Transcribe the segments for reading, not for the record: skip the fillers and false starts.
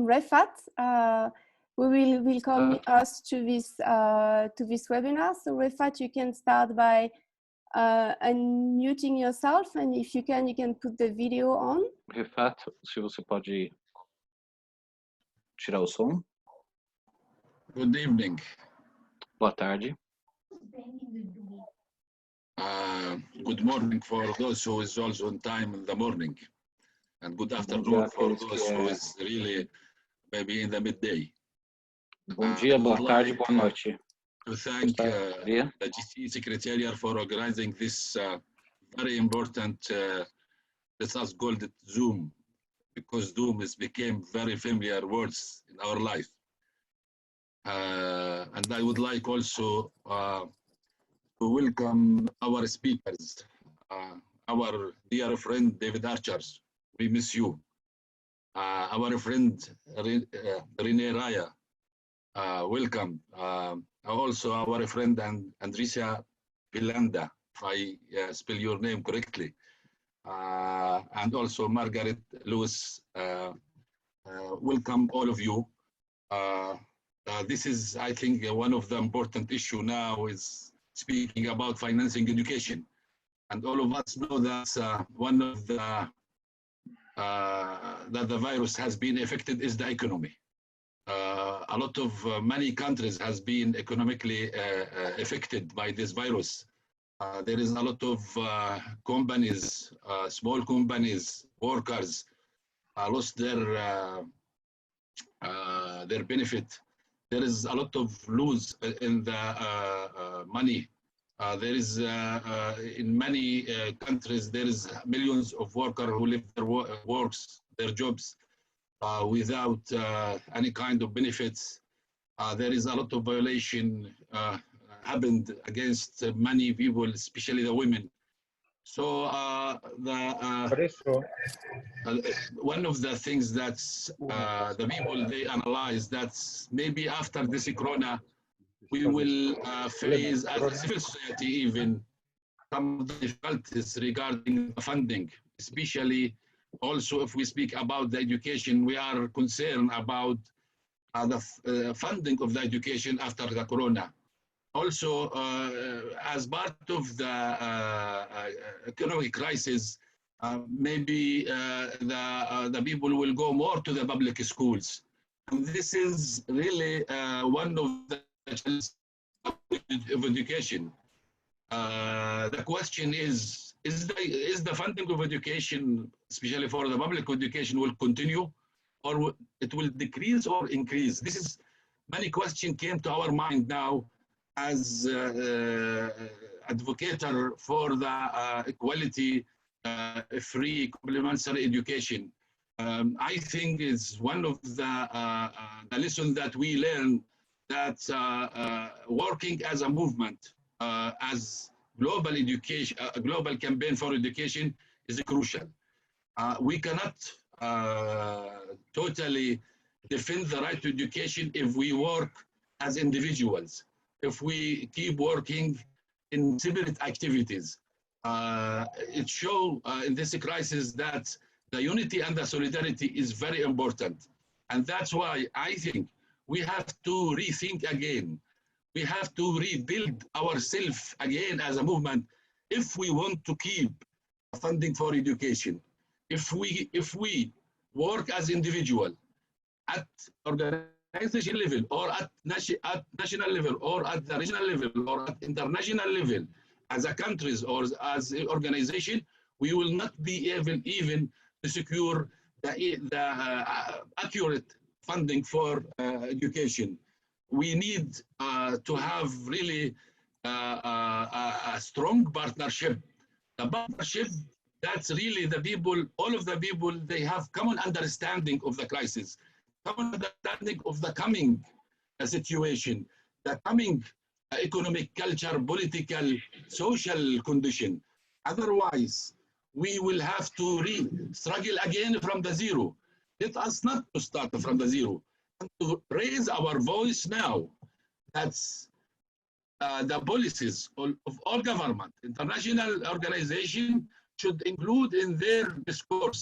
Refat. We will welcome us to this webinar. So Refat, you can start by unmuting yourself, and if you can put the video on. Refat, se você pode tirar o som. Good evening. Boa tarde. Good morning for those who is also on time in the morning, and good afternoon for those who is really maybe in the midday. Bom dia, boa tarde, boa noite. To thank the GCE Secretariat for organizing this very important, let us call it Zoom, because Zoom has become very familiar words in our life. And I would like also to welcome our speakers, our dear friend David Archers, we miss you. Our friend Rene Raya, welcome. Also our friend Andressa Pellanda, if I spell your name correctly. And also Margaret Louise, welcome all of you. This is, I think, one of the important issues now is speaking about financing education. And all of us know that one of the that the virus has been affected is the economy. A lot of many countries has been economically affected by this virus. There is a lot of companies, small companies, workers lost their benefit. There is a lot of lose in the money. There is in many countries there is millions of workers who leave their works, their jobs without any kind of benefits. There is a lot of violation happened against many people, especially the women. So one of the things that the people they analyze that maybe after this corona we will face as a civil society even some of the difficulties regarding funding, especially also if we speak about the education, we are concerned about the funding of the education after the corona. Also, as part of the economic crisis, maybe the people will go more to the public schools. And this is really one of the challenges of education. The question is the funding of education, especially for the public education, will continue, or it will decrease or increase? This is many questions came to our mind now as advocator for the equality, free, complementary education. I think it's one of the lessons that we learn that working as a movement, as global education, a global campaign for education is crucial. We cannot totally defend the right to education if we work as individuals. If we keep working in separate activities, it shows in this crisis that the unity and the solidarity is very important. And that's why I think we have to rethink again. We have to rebuild ourselves again as a movement if we want to keep funding for education. If we work as individual at organization level or at national level or at the regional level or at international level as a countries or as an organization, we will not be able even to secure the accurate funding for education. We need to have really a strong partnership. The partnership that's really the people, all of the people, they have common understanding of the crisis, common understanding of the coming situation, the coming economic, culture, political, social condition. Otherwise, we will have to struggle again from the zero. Let us not to start from the zero, and to raise our voice now. That's the policies of all government, international organization should include in their discourse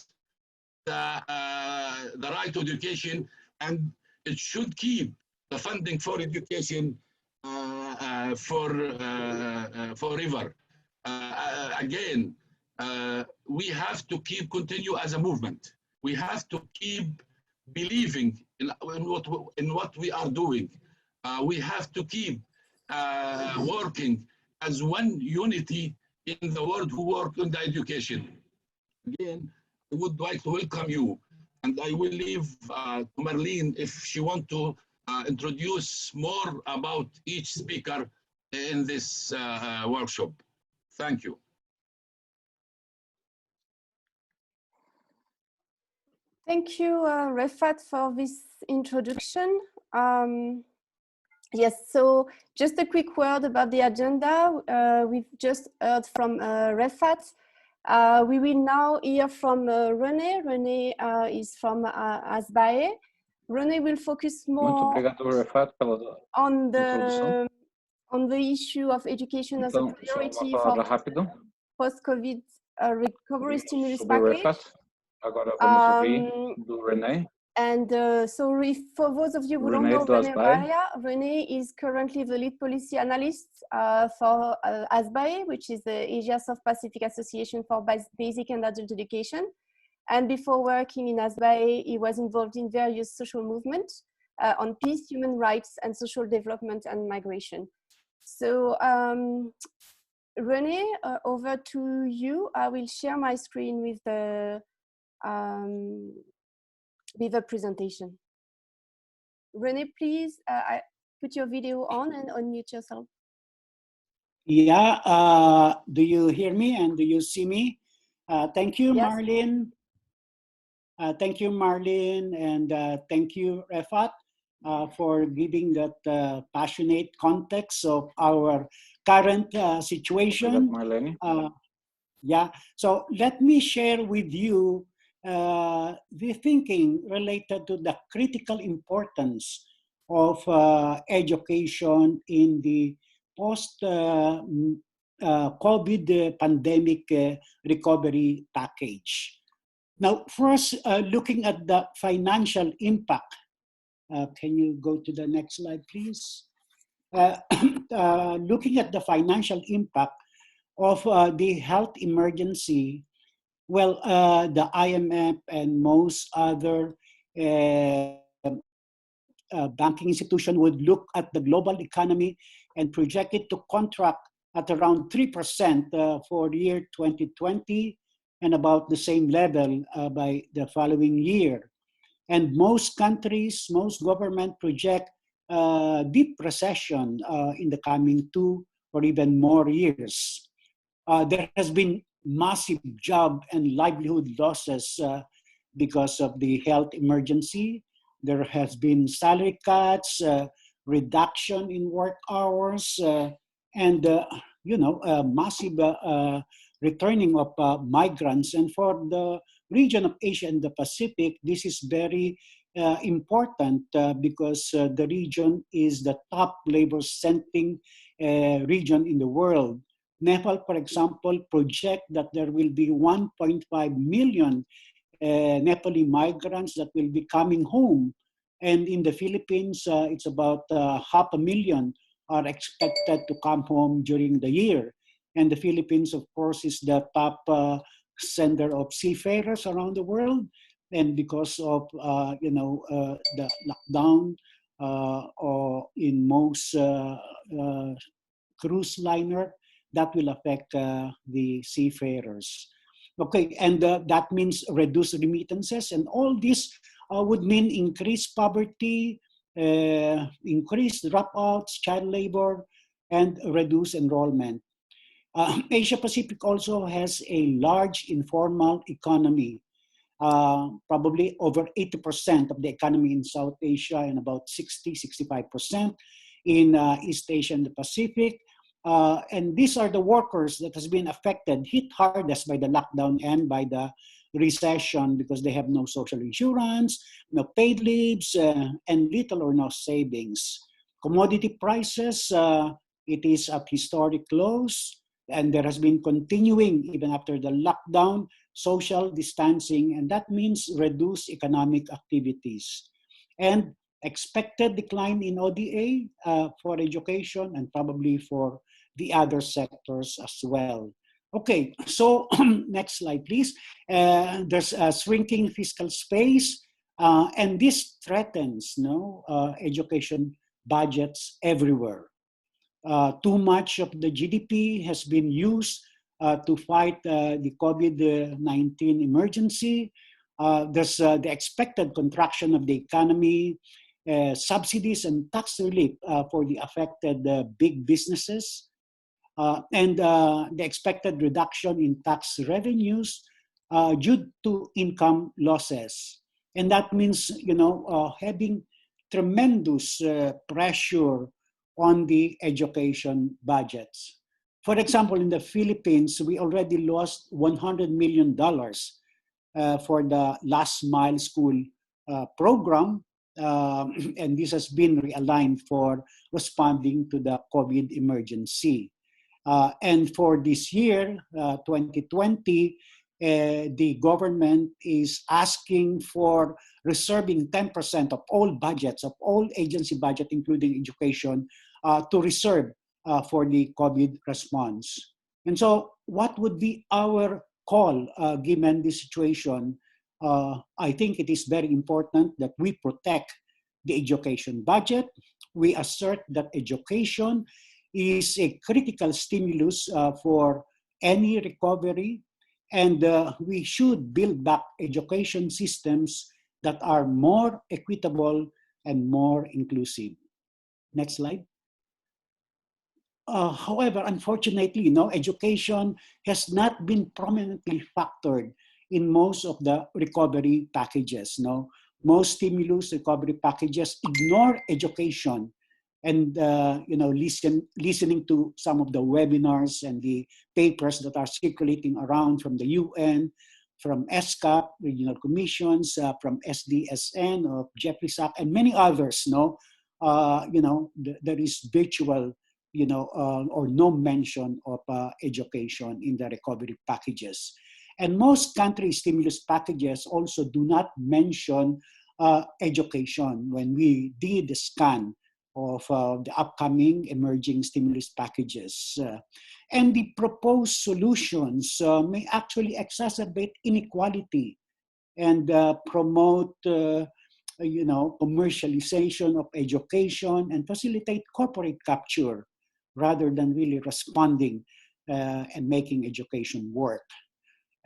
the right to education, and it should keep the funding for education forever. Again, we have to continue as a movement. We have to keep believing in what we are doing. We have to keep working as one unity in the world who work on the education. Again, I would like to welcome you, and I will leave to Marlene if she wants to introduce more about each speaker in this workshop. Thank you. Thank you, Refat, for this introduction. Yes, so just a quick word about the agenda. We've just heard from Refat. We will now hear from Rene. Rene is from ASPBAE. Rene will focus more on the issue of education as a priority for post-COVID recovery stimulus package. And so for those of you who don't know Rene Raya, Rene is currently the lead policy analyst for ASPBAE, which is the Asia South Pacific Association for Basic and Adult Education. And before working in ASPBAE, he was involved in various social movements on peace, human rights, and social development and migration. So Rene, over to you. I will share my screen with the presentation. Rene, please put your video on and unmute yourself. Yeah, do you hear me and do you see me? Thank you, yes. Marlene. Thank you, Marlene, and thank you, Refat, for giving that passionate context of our current situation. Yeah, so let me share with you the thinking related to the critical importance of education in the post-COVID pandemic recovery package. Now, first, looking at the financial impact. Can you go to the next slide, please? Looking at the financial impact of the health emergency, well, the IMF and most other banking institutions would look at the global economy and project it to contract at around 3% for the year 2020 and about the same level by the following year. And most countries, most governments project deep recession in the coming 2 or even more years. There has been massive job and livelihood losses because of the health emergency. There has been salary cuts, reduction in work hours, and massive returning of migrants. And for the region of Asia and the Pacific, this is very important because the region is the top labor-centering region in the world. Nepal, for example, project that there will be 1.5 million Nepali migrants that will be coming home. And in the Philippines, it's about 500,000 are expected to come home during the year. And the Philippines, of course, is the top sender of seafarers around the world. And because of the lockdown or in most cruise liner, that will affect the seafarers. Okay, and that means reduced remittances, and all this would mean increased poverty, increased dropouts, child labor, and reduced enrollment. Asia Pacific also has a large informal economy. Probably over 80% of the economy in South Asia and about 65% in East Asia and the Pacific. And these are the workers that has been affected, hit hardest by the lockdown and by the recession because they have no social insurance, no paid leaves, and little or no savings. Commodity prices, it is at historic lows. And there has been continuing, even after the lockdown, social distancing, and that means reduced economic activities. And expected decline in ODA for education and probably for the other sectors as well. Okay, so next slide, please. There's a shrinking fiscal space, and this threatens education budgets everywhere. Too much of the GDP has been used to fight the COVID-19 emergency. There's the expected contraction of the economy, subsidies and tax relief for the affected big businesses, and the expected reduction in tax revenues due to income losses. And that means, having tremendous pressure on the education budgets. For example, in the Philippines, we already lost $100 million for the last mile school program, and this has been realigned for responding to the COVID emergency. And for this year, 2020, the government is asking for reserving 10% of all budgets, of all agency budget, including education, to reserve for the COVID response. And so what would be our call given this situation? I think it is very important that we protect the education budget. We assert that education is a critical stimulus for any recovery, and we should build back education systems that are more equitable and more inclusive. Next slide. However, unfortunately, education has not been prominently factored in most of the recovery packages. Most stimulus recovery packages ignore education, and listening to some of the webinars and the papers that are circulating around from the UN, from ESCAP, regional commissions, from SDSN, or Jeffrey Sachs, and many others. There is virtual, or no mention of education in the recovery packages. And most country stimulus packages also do not mention education when we did the scan of the upcoming emerging stimulus packages. And the proposed solutions may actually exacerbate inequality and promote commercialization of education and facilitate corporate capture rather than really responding and making education work.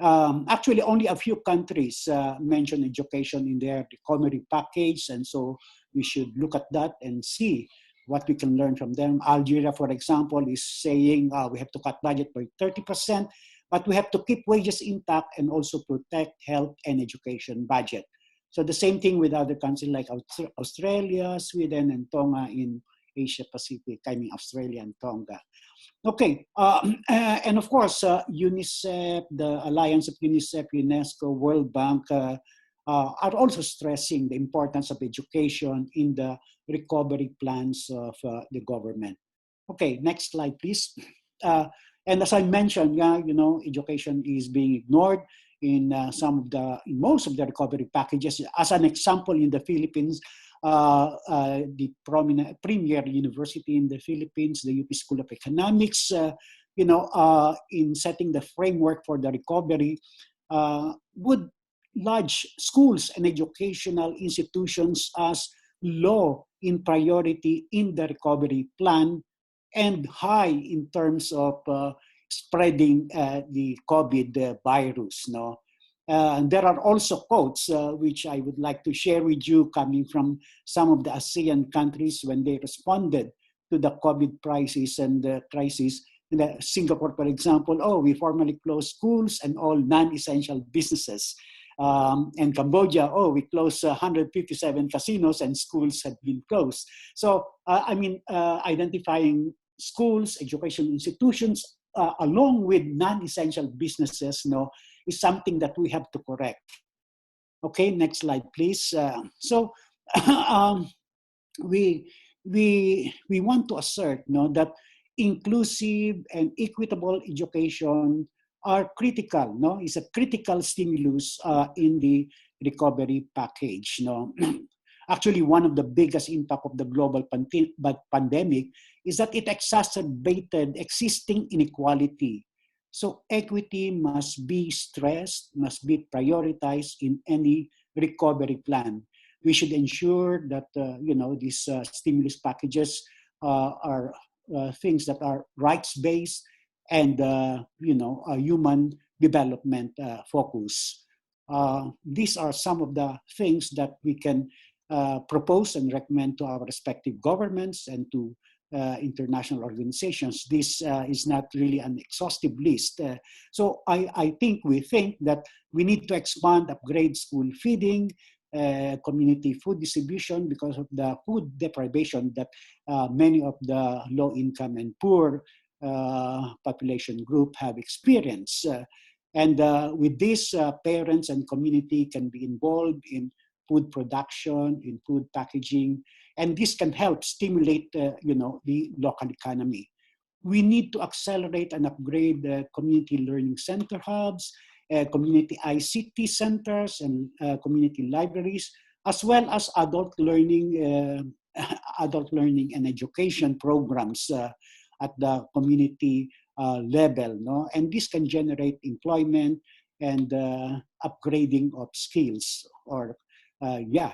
Actually, only a few countries mention education in their recovery package, and so we should look at that and see what we can learn from them. Algeria, for example, is saying we have to cut budget by 30%, but we have to keep wages intact and also protect health and education budget. So the same thing with other countries like Australia, Sweden, and Tonga in Asia Pacific, Australia and Tonga. Okay, and of course, UNICEF, the Alliance of UNICEF, UNESCO, World Bank are also stressing the importance of education in the recovery plans of the government. Okay, next slide, please. And as I mentioned, education is being ignored in most of the recovery packages. As an example, in the Philippines, the premier university in the Philippines, the UP School of Economics, in setting the framework for the recovery, would lodge schools and educational institutions as low in priority in the recovery plan and high in terms of spreading the COVID virus. And there are also quotes which I would like to share with you coming from some of the ASEAN countries when they responded to the COVID crisis and the crisis. In Singapore, for example, we formally closed schools and all non-essential businesses. And Cambodia, we closed 157 casinos and schools had been closed. So, identifying schools, education institutions, along with non-essential businesses, is something that we have to correct. Okay, next slide, please. We want to assert that inclusive and equitable education are critical. No, it's a critical stimulus in the recovery package. No, actually, one of the biggest impact of the global pandemic is that it exacerbated existing inequality. So equity must be stressed, must be prioritized in any recovery plan. We should ensure that these stimulus packages are things that are rights-based and human development focus. These are some of the things that we can propose and recommend to our respective governments and to international organizations. This is not really an exhaustive list. So I think that we need to expand, upgrade school feeding, community food distribution because of the food deprivation that many of the low-income and poor population group have experienced. And with this, parents and community can be involved in food production, in food packaging, and this can help stimulate the local economy. We need to accelerate and upgrade community learning center hubs, community ICT centers, and community libraries, as well as adult learning and education programs at the community level. No? And this can generate employment and upgrading of skills or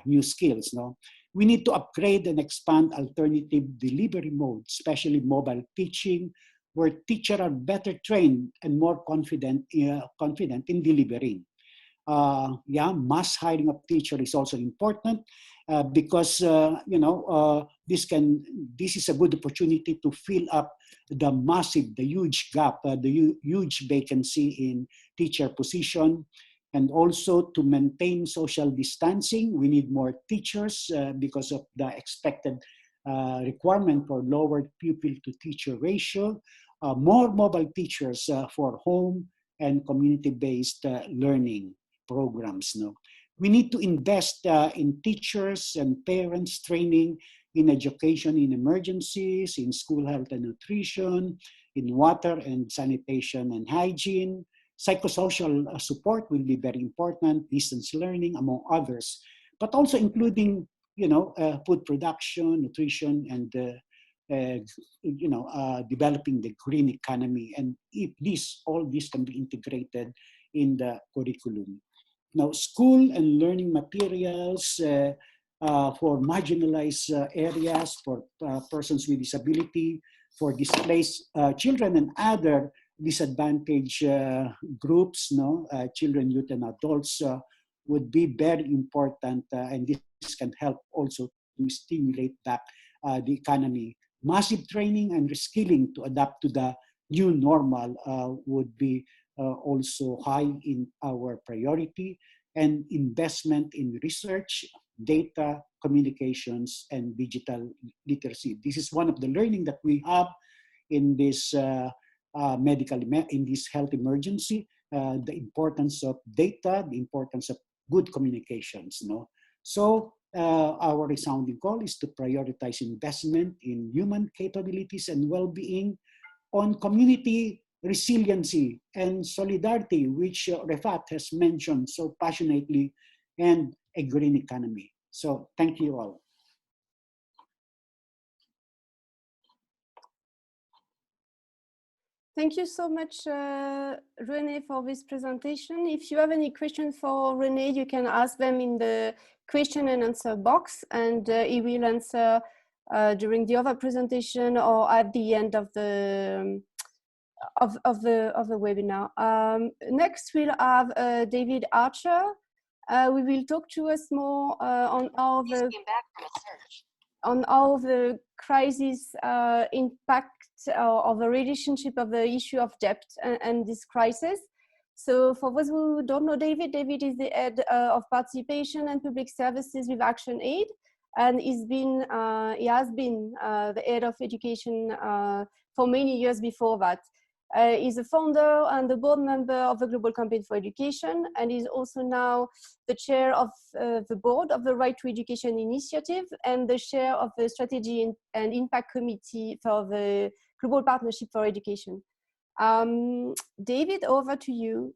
new skills. No? We need to upgrade and expand alternative delivery modes, especially mobile teaching, where teachers are better trained and more confident in delivering. Mass hiring of teachers is also important because this is a good opportunity to fill up the huge gap, the huge vacancy in teacher position. And also to maintain social distancing, we need more teachers because of the expected requirement for lower pupil to teacher ratio, more mobile teachers for home and community-based learning programs. No? We need to invest in teachers and parents training in education in emergencies, in school health and nutrition, in water and sanitation and hygiene. Psychosocial support will be very important, distance learning, among others, but also including, food production, nutrition, and developing the green economy. And if all this can be integrated in the curriculum. Now, school and learning materials for marginalized areas, for persons with disability, for displaced children and other disadvantaged groups, children, youth, and adults would be very important, and this can help also to stimulate back the economy. Massive training and reskilling to adapt to the new normal would be also high in our priority, and investment in research, data, communications, and digital literacy. This is one of the learning that we have in this in this health emergency, the importance of data, the importance of good communications. So our resounding call is to prioritize investment in human capabilities and well-being, on community resiliency and solidarity, which Refat has mentioned so passionately, and a green economy. So thank you all. Thank you so much, Rene, for this presentation. If you have any questions for Rene, you can ask them in the question and answer box, and he will answer during the other presentation or at the end of the webinar. Next, we'll have David Archer. We will talk to us more on how the crisis impact of the relationship of the issue of debt and this crisis. So for those who don't know David, David is the head of participation and public services with ActionAid, and he has been the head of education for many years before that. He's a founder and the board member of the Global Campaign for Education, and is also now the chair of the board of the Right to Education Initiative and the chair of the Strategy and Impact Committee for the Global Partnership for Education. David, over to you.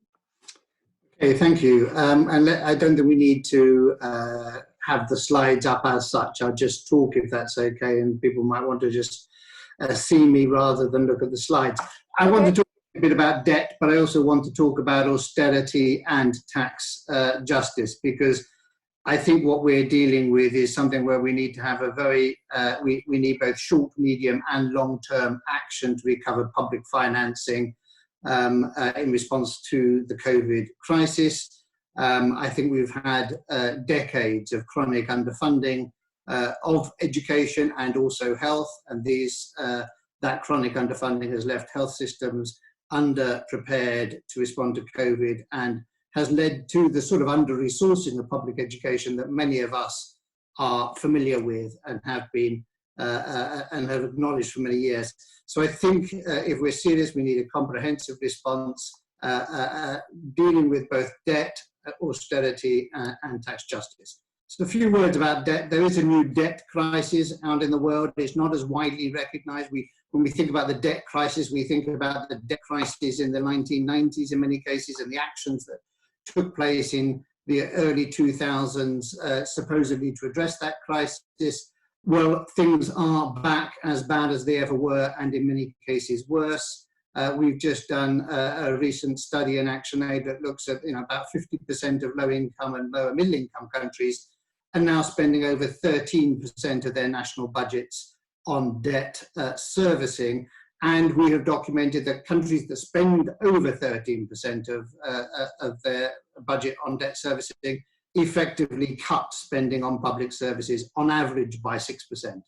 Okay, thank you. And I don't think we need to have the slides up as such. I'll just talk if that's okay, and people might want to just see me rather than look at the slides. I want to talk a bit about debt, but I also want to talk about austerity and tax justice, because I think what we're dealing with is something where we need to have a very, we need both short, medium and long-term action to recover public financing in response to the COVID crisis. I think we've had decades of chronic underfunding of education and also health, and that chronic underfunding has left health systems underprepared to respond to COVID and has led to the sort of under-resourcing of public education that many of us are familiar with and have been and have acknowledged for many years. So I think if we're serious, we need a comprehensive response dealing with both debt, austerity and tax justice. So a few words about debt. There is a new debt crisis out in the world. It's not as widely recognized. When we think about the debt crisis, we think about the debt crisis in the 1990s in many cases, and the actions that took place in the early 2000s supposedly to address that crisis. Well, things are back as bad as they ever were, and in many cases worse. We've just done a recent study in ActionAid that looks at about 50% of low-income and lower middle-income countries are now spending over 13% of their national budgets on debt servicing. And we have documented that countries that spend over 13% of their budget on debt servicing effectively cut spending on public services on average by 6%.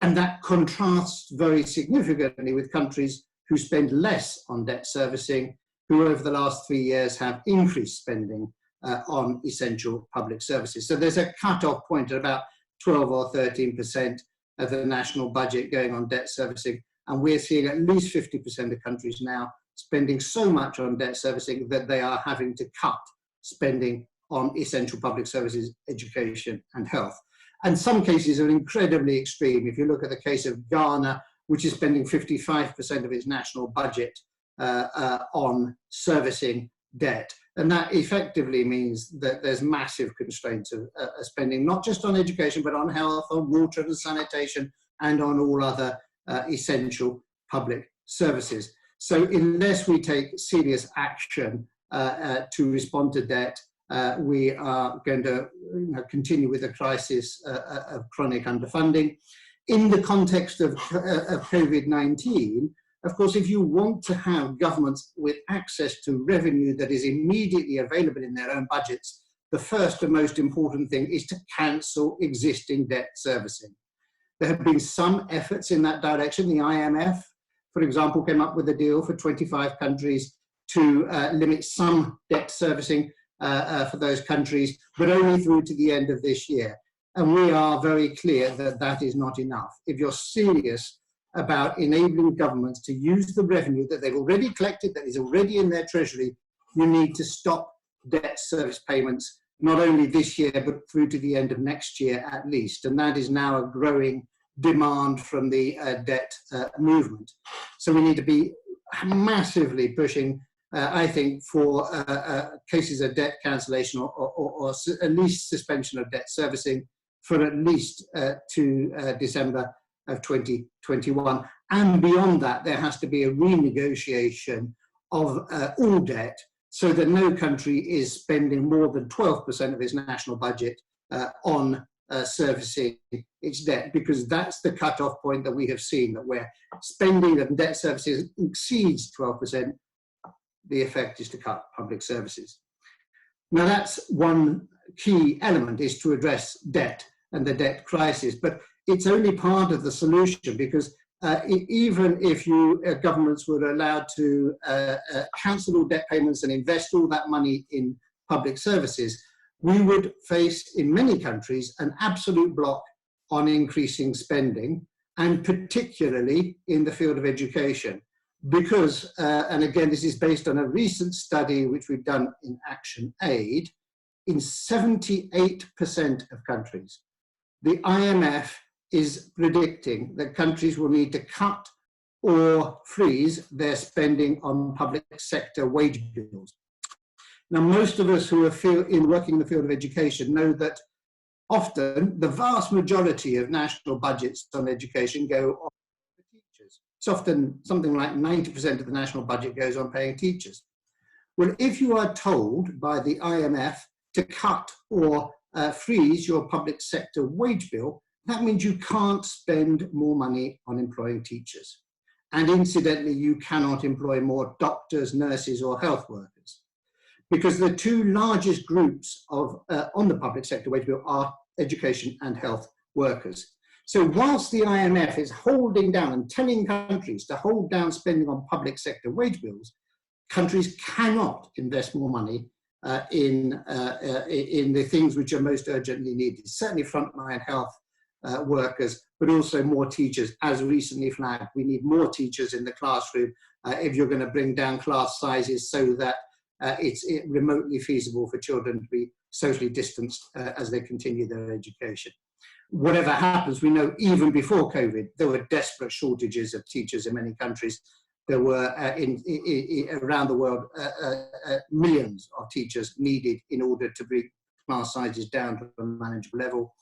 And that contrasts very significantly with countries who spend less on debt servicing, who over the last 3 years have increased spending on essential public services. So there's a cut-off point at about 12 or 13% of the national budget going on debt servicing. And we're seeing at least 50% of countries now spending so much on debt servicing that they are having to cut spending on essential public services, education and health. And some cases are incredibly extreme. If you look at the case of Ghana, which is spending 55% of its national budget on servicing debt. And that effectively means that there's massive constraints of spending, not just on education, but on health, on water and sanitation, and on all other essential public services. So unless we take serious action to respond to debt, we are going to continue with a crisis of chronic underfunding. In the context of COVID-19, of course, if you want to have governments with access to revenue that is immediately available in their own budgets, the first and most important thing is to cancel existing debt servicing. There have been some efforts in that direction. The IMF, for example, came up with a deal for 25 countries to limit some debt servicing for those countries, but only through to the end of this year. And we are very clear that that is not enough. If you're serious about enabling governments to use the revenue that they've already collected, that is already in their treasury, you need to stop debt service payments, not only this year, but through to the end of next year at least. And that is now a growing demand from the debt movement. So we need to be massively pushing, I think, for cases of debt cancellation or at least suspension of debt servicing for at least to December of 2021. And beyond that, there has to be a renegotiation of all debt so that no country is spending more than 12% of its national budget on servicing its debt, because that's the cutoff point that we have seen, that where spending and debt services exceeds 12%, the effect is to cut public services. Now that's one key element, is to address debt and the debt crisis, but it's only part of the solution, because even if governments were allowed to cancel all debt payments and invest all that money in public services, we would face, in many countries, an absolute block on increasing spending, and particularly in the field of education. Because, and again, this is based on a recent study which we've done in ActionAid, in 78% of countries, the IMF is predicting that countries will need to cut or freeze their spending on public sector wage bills. Now, most of us who are working in the field of education know that often the vast majority of national budgets on education go on teachers. It's often something like 90% of the national budget goes on paying teachers. Well, if you are told by the IMF to cut or freeze your public sector wage bill, that means you can't spend more money on employing teachers. And incidentally, you cannot employ more doctors, nurses, or health workers. Because the two largest groups of, on the public sector wage bill are education and health workers. So whilst the IMF is holding down and telling countries to hold down spending on public sector wage bills, countries cannot invest more money in the things which are most urgently needed, certainly frontline health workers, but also more teachers. As recently flagged, we need more teachers in the classroom if you're going to bring down class sizes so that it's remotely feasible for children to be socially distanced as they continue their education. Whatever happens, we know even before COVID, there were desperate shortages of teachers in many countries. There were, around the world, millions of teachers needed in order to bring class sizes down to a manageable level.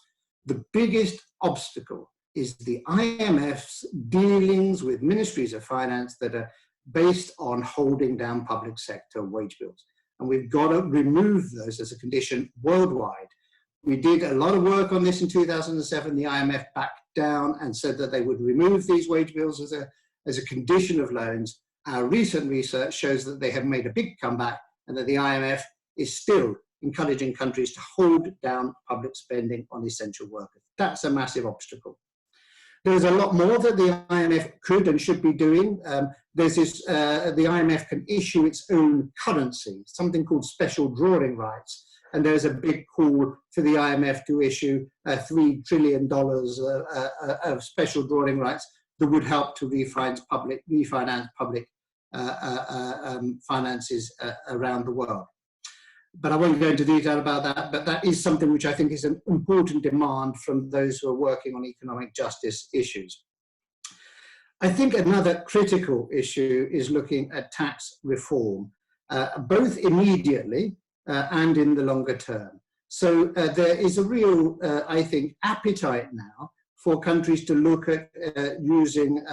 The biggest obstacle is the IMF's dealings with ministries of finance that are based on holding down public sector wage bills. And we've got to remove those as a condition worldwide. We did a lot of work on this in 2007. The IMF backed down and said that they would remove these wage bills as a condition of loans. Our recent research shows that they have made a big comeback and that the IMF is still encouraging countries to hold down public spending on essential workers. That's a massive obstacle. There's a lot more that the IMF could and should be doing. There's this, the IMF can issue its own currency, something called special drawing rights. And there's a big call for the IMF to issue $3 trillion of special drawing rights that would help to refinance public finances around the world. But I won't go into detail about that, but that is something which I think is an important demand from those who are working on economic justice issues. I think another critical issue is looking at tax reform, both immediately and in the longer term. So there is a real, I think, appetite now for countries to look at using,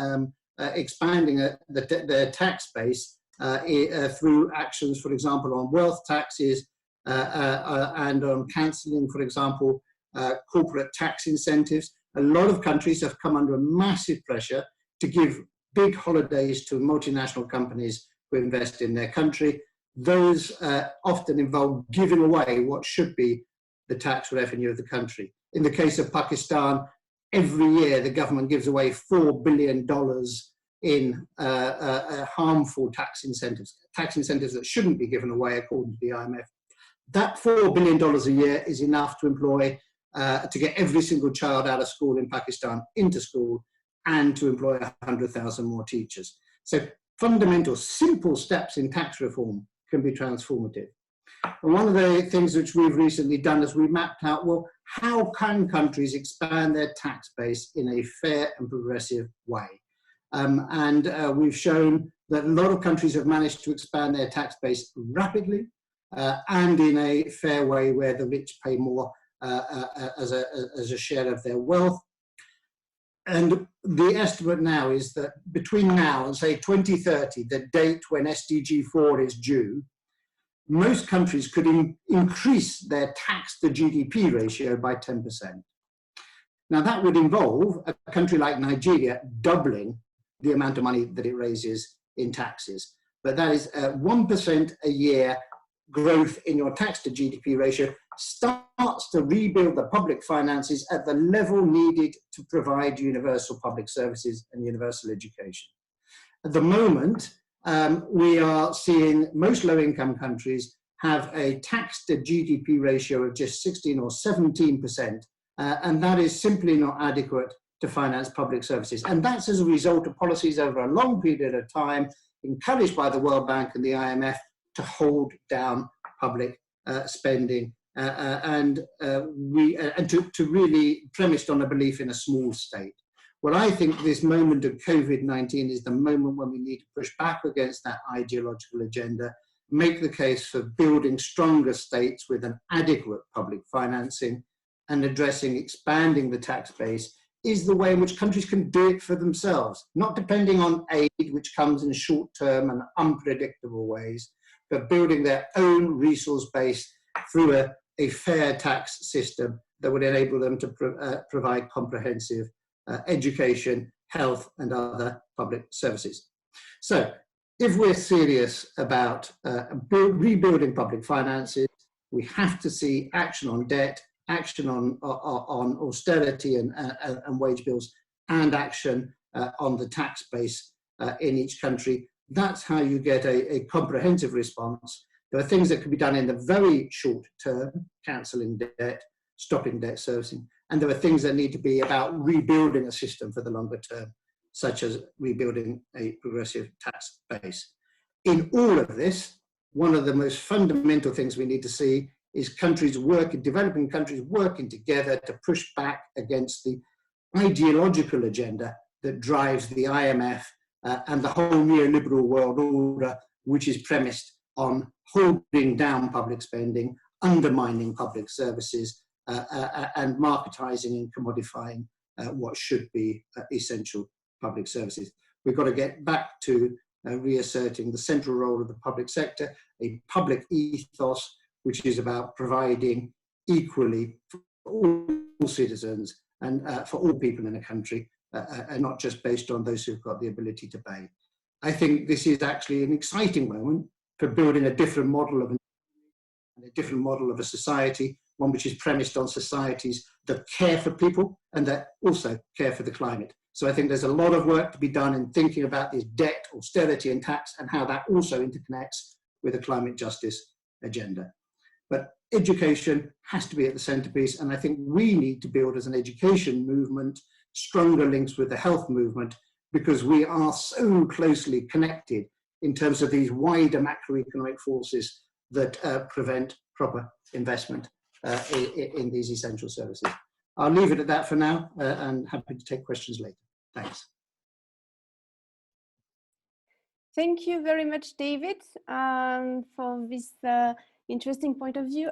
expanding their tax base through actions, for example, on wealth taxes and on cancelling, for example, corporate tax incentives. A lot of countries have come under massive pressure to give big holidays to multinational companies who invest in their country. Those often involve giving away what should be the tax revenue of the country. In the case of Pakistan, every year the government gives away $4 billion in harmful tax incentives that shouldn't be given away according to the IMF. That $4 billion a year is enough to employ, to get every single child out of school in Pakistan into school and to employ 100,000 more teachers. So fundamental, simple steps in tax reform can be transformative. And one of the things which we've recently done is we mapped out, well, how can countries expand their tax base in a fair and progressive way? We've shown that a lot of countries have managed to expand their tax base rapidly and in a fair way where the rich pay more as a share of their wealth. And the estimate now is that between now and say 2030, the date when SDG 4 is due, most countries could increase their tax to GDP ratio by 10%. Now that would involve a country like Nigeria doubling the amount of money that it raises in taxes. But that is 1% a year growth in your tax to GDP ratio starts to rebuild the public finances at the level needed to provide universal public services and universal education. At the moment, we are seeing most low-income countries have a tax to GDP ratio of just 16 or 17%, and that is simply not adequate to finance public services. And that's as a result of policies over a long period of time, encouraged by the World Bank and the IMF to hold down public spending and to really premised on a belief in a small state. Well, I think this moment of COVID-19 is the moment when we need to push back against that ideological agenda, make the case for building stronger states with an adequate public financing, and addressing expanding the tax base is the way in which countries can do it for themselves, not depending on aid, which comes in short-term and unpredictable ways, but building their own resource base through a fair tax system that would enable them to provide comprehensive education, health, and other public services. So, if we're serious about rebuilding public finances, we have to see action on debt, action on austerity and wage bills, and action on the tax base in each country. That's how you get a comprehensive response. There are things that can be done in the very short term, cancelling debt, stopping debt servicing, and there are things that need to be about rebuilding a system for the longer term, such as rebuilding a progressive tax base. In all of this, one of the most fundamental things we need to see is developing countries working together to push back against the ideological agenda that drives the IMF and the whole neoliberal world order, which is premised on holding down public spending, undermining public services, and marketizing and commodifying what should be essential public services. We've got to get back to reasserting the central role of the public sector, a public ethos, which is about providing equally for all citizens and for all people in a country, and not just based on those who've got the ability to pay. I think this is actually an exciting moment for building a different model of a society, one which is premised on societies that care for people and that also care for the climate. So I think there's a lot of work to be done in thinking about this debt, austerity and tax, and how that also interconnects with a climate justice agenda. But education has to be at the centerpiece, and I think we need to build as an education movement stronger links with the health movement, because we are so closely connected in terms of these wider macroeconomic forces that prevent proper investment in these essential services. I'll leave it at that for now, and happy to take questions later. Thanks. Thank you very much, David, for this interesting point of view.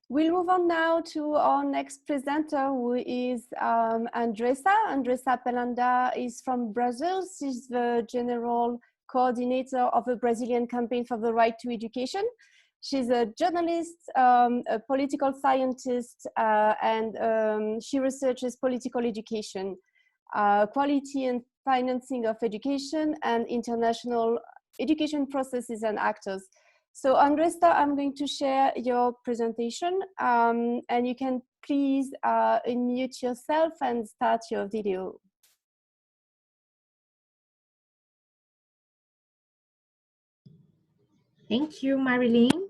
We'll move on now to our next presenter, who is Andressa. Andressa Pellanda is from Brazil. She's the general coordinator of the Brazilian campaign for the right to education. She's a journalist, a political scientist, and she researches political education, quality and financing of education, and international education processes and actors. So Andressa, I'm going to share your presentation, and you can please unmute yourself and start your video. Thank you, Marilyn.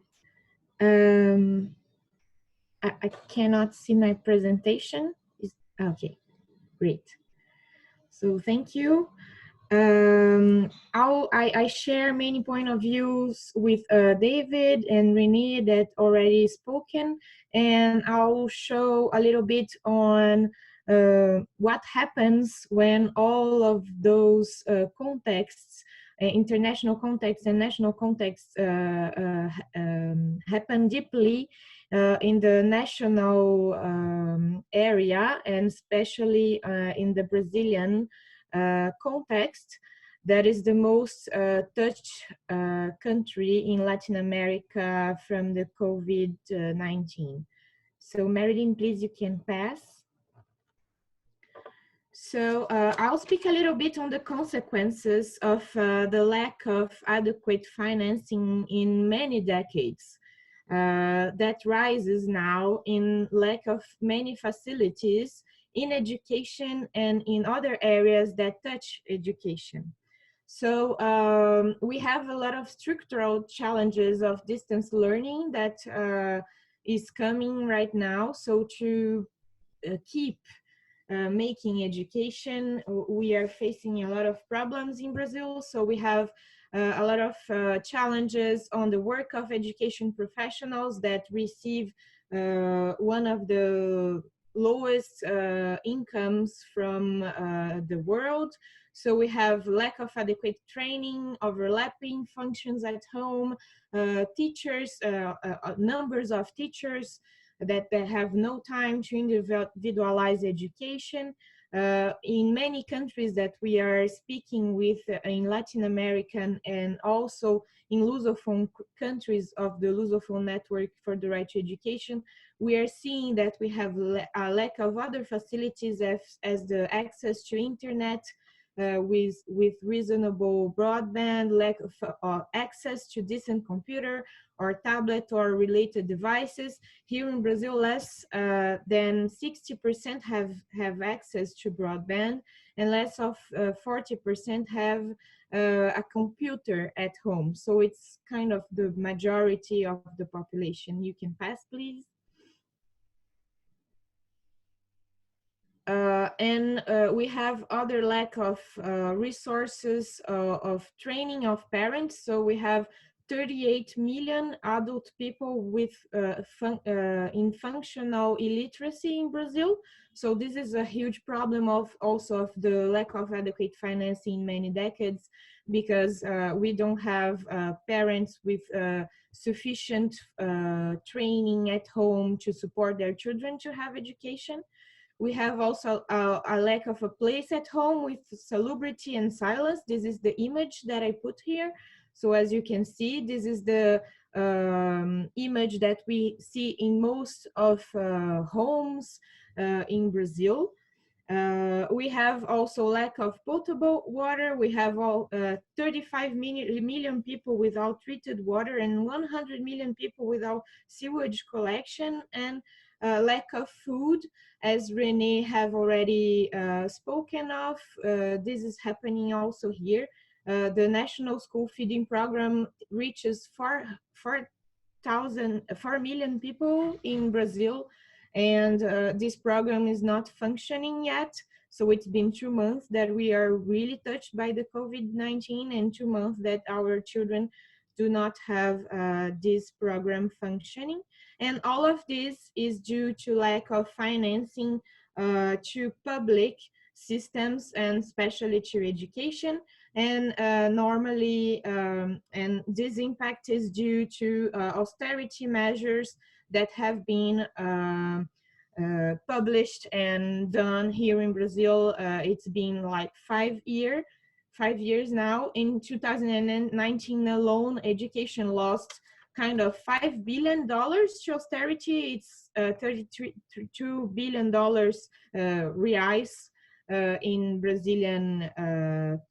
I cannot see my presentation. Okay, great. So thank you. I share many point of views with David and Rene that already spoken, and I'll show a little bit on what happens when all of those contexts, international contexts and national contexts, happen deeply in the national area, and especially in the Brazilian context, that is the most touched country in Latin America from the COVID-19. So Marilyn, please, you can pass. So I'll speak a little bit on the consequences of the lack of adequate financing in many decades. That rises now in lack of many facilities in education and in other areas that touch education. So we have a lot of structural challenges of distance learning that is coming right now. So to keep making education, we are facing a lot of problems in Brazil. So we have a lot of challenges on the work of education professionals that receive one of the lowest incomes from the world. So we have lack of adequate training, overlapping functions at home, teachers, numbers of teachers that have no time to individualize education. In many countries that we are speaking with in Latin American and also in Lusophone countries of the Lusophone Network for the Right to Education, we are seeing that we have a lack of other facilities as the access to internet, with reasonable broadband, lack of access to decent computer or tablet or related devices. Here in Brazil, less than 60% have access to broadband, and less of 40% have a computer at home. So it's kind of the majority of the population. You can pass, please. And we have other lack of resources of training of parents. So we have 38 million adult people with in functional illiteracy in Brazil. So this is a huge problem of also of the lack of adequate financing in many decades, because we don't have parents with sufficient training at home to support their children to have education. We have also a lack of a place at home with salubrity and silence. This is the image that I put here. So as you can see, this is the image that we see in most of homes in Brazil. We have also lack of potable water. We have 35 million people without treated water and 100 million people without sewage collection, and lack of food, as Rene have already spoken of. This is happening also here. The National School Feeding Program reaches 4 million people in Brazil, and this program is not functioning yet. So it's been 2 months that we are really touched by the COVID-19, and 2 months that our children do not have this program functioning. And all of this is due to lack of financing to public systems, and especially to education. And normally, and this impact is due to austerity measures that have been published and done here in Brazil. It's been like 5 years now. In 2019 alone, education lost kind of $5 billion to austerity. It's $32 billion reais in Brazilian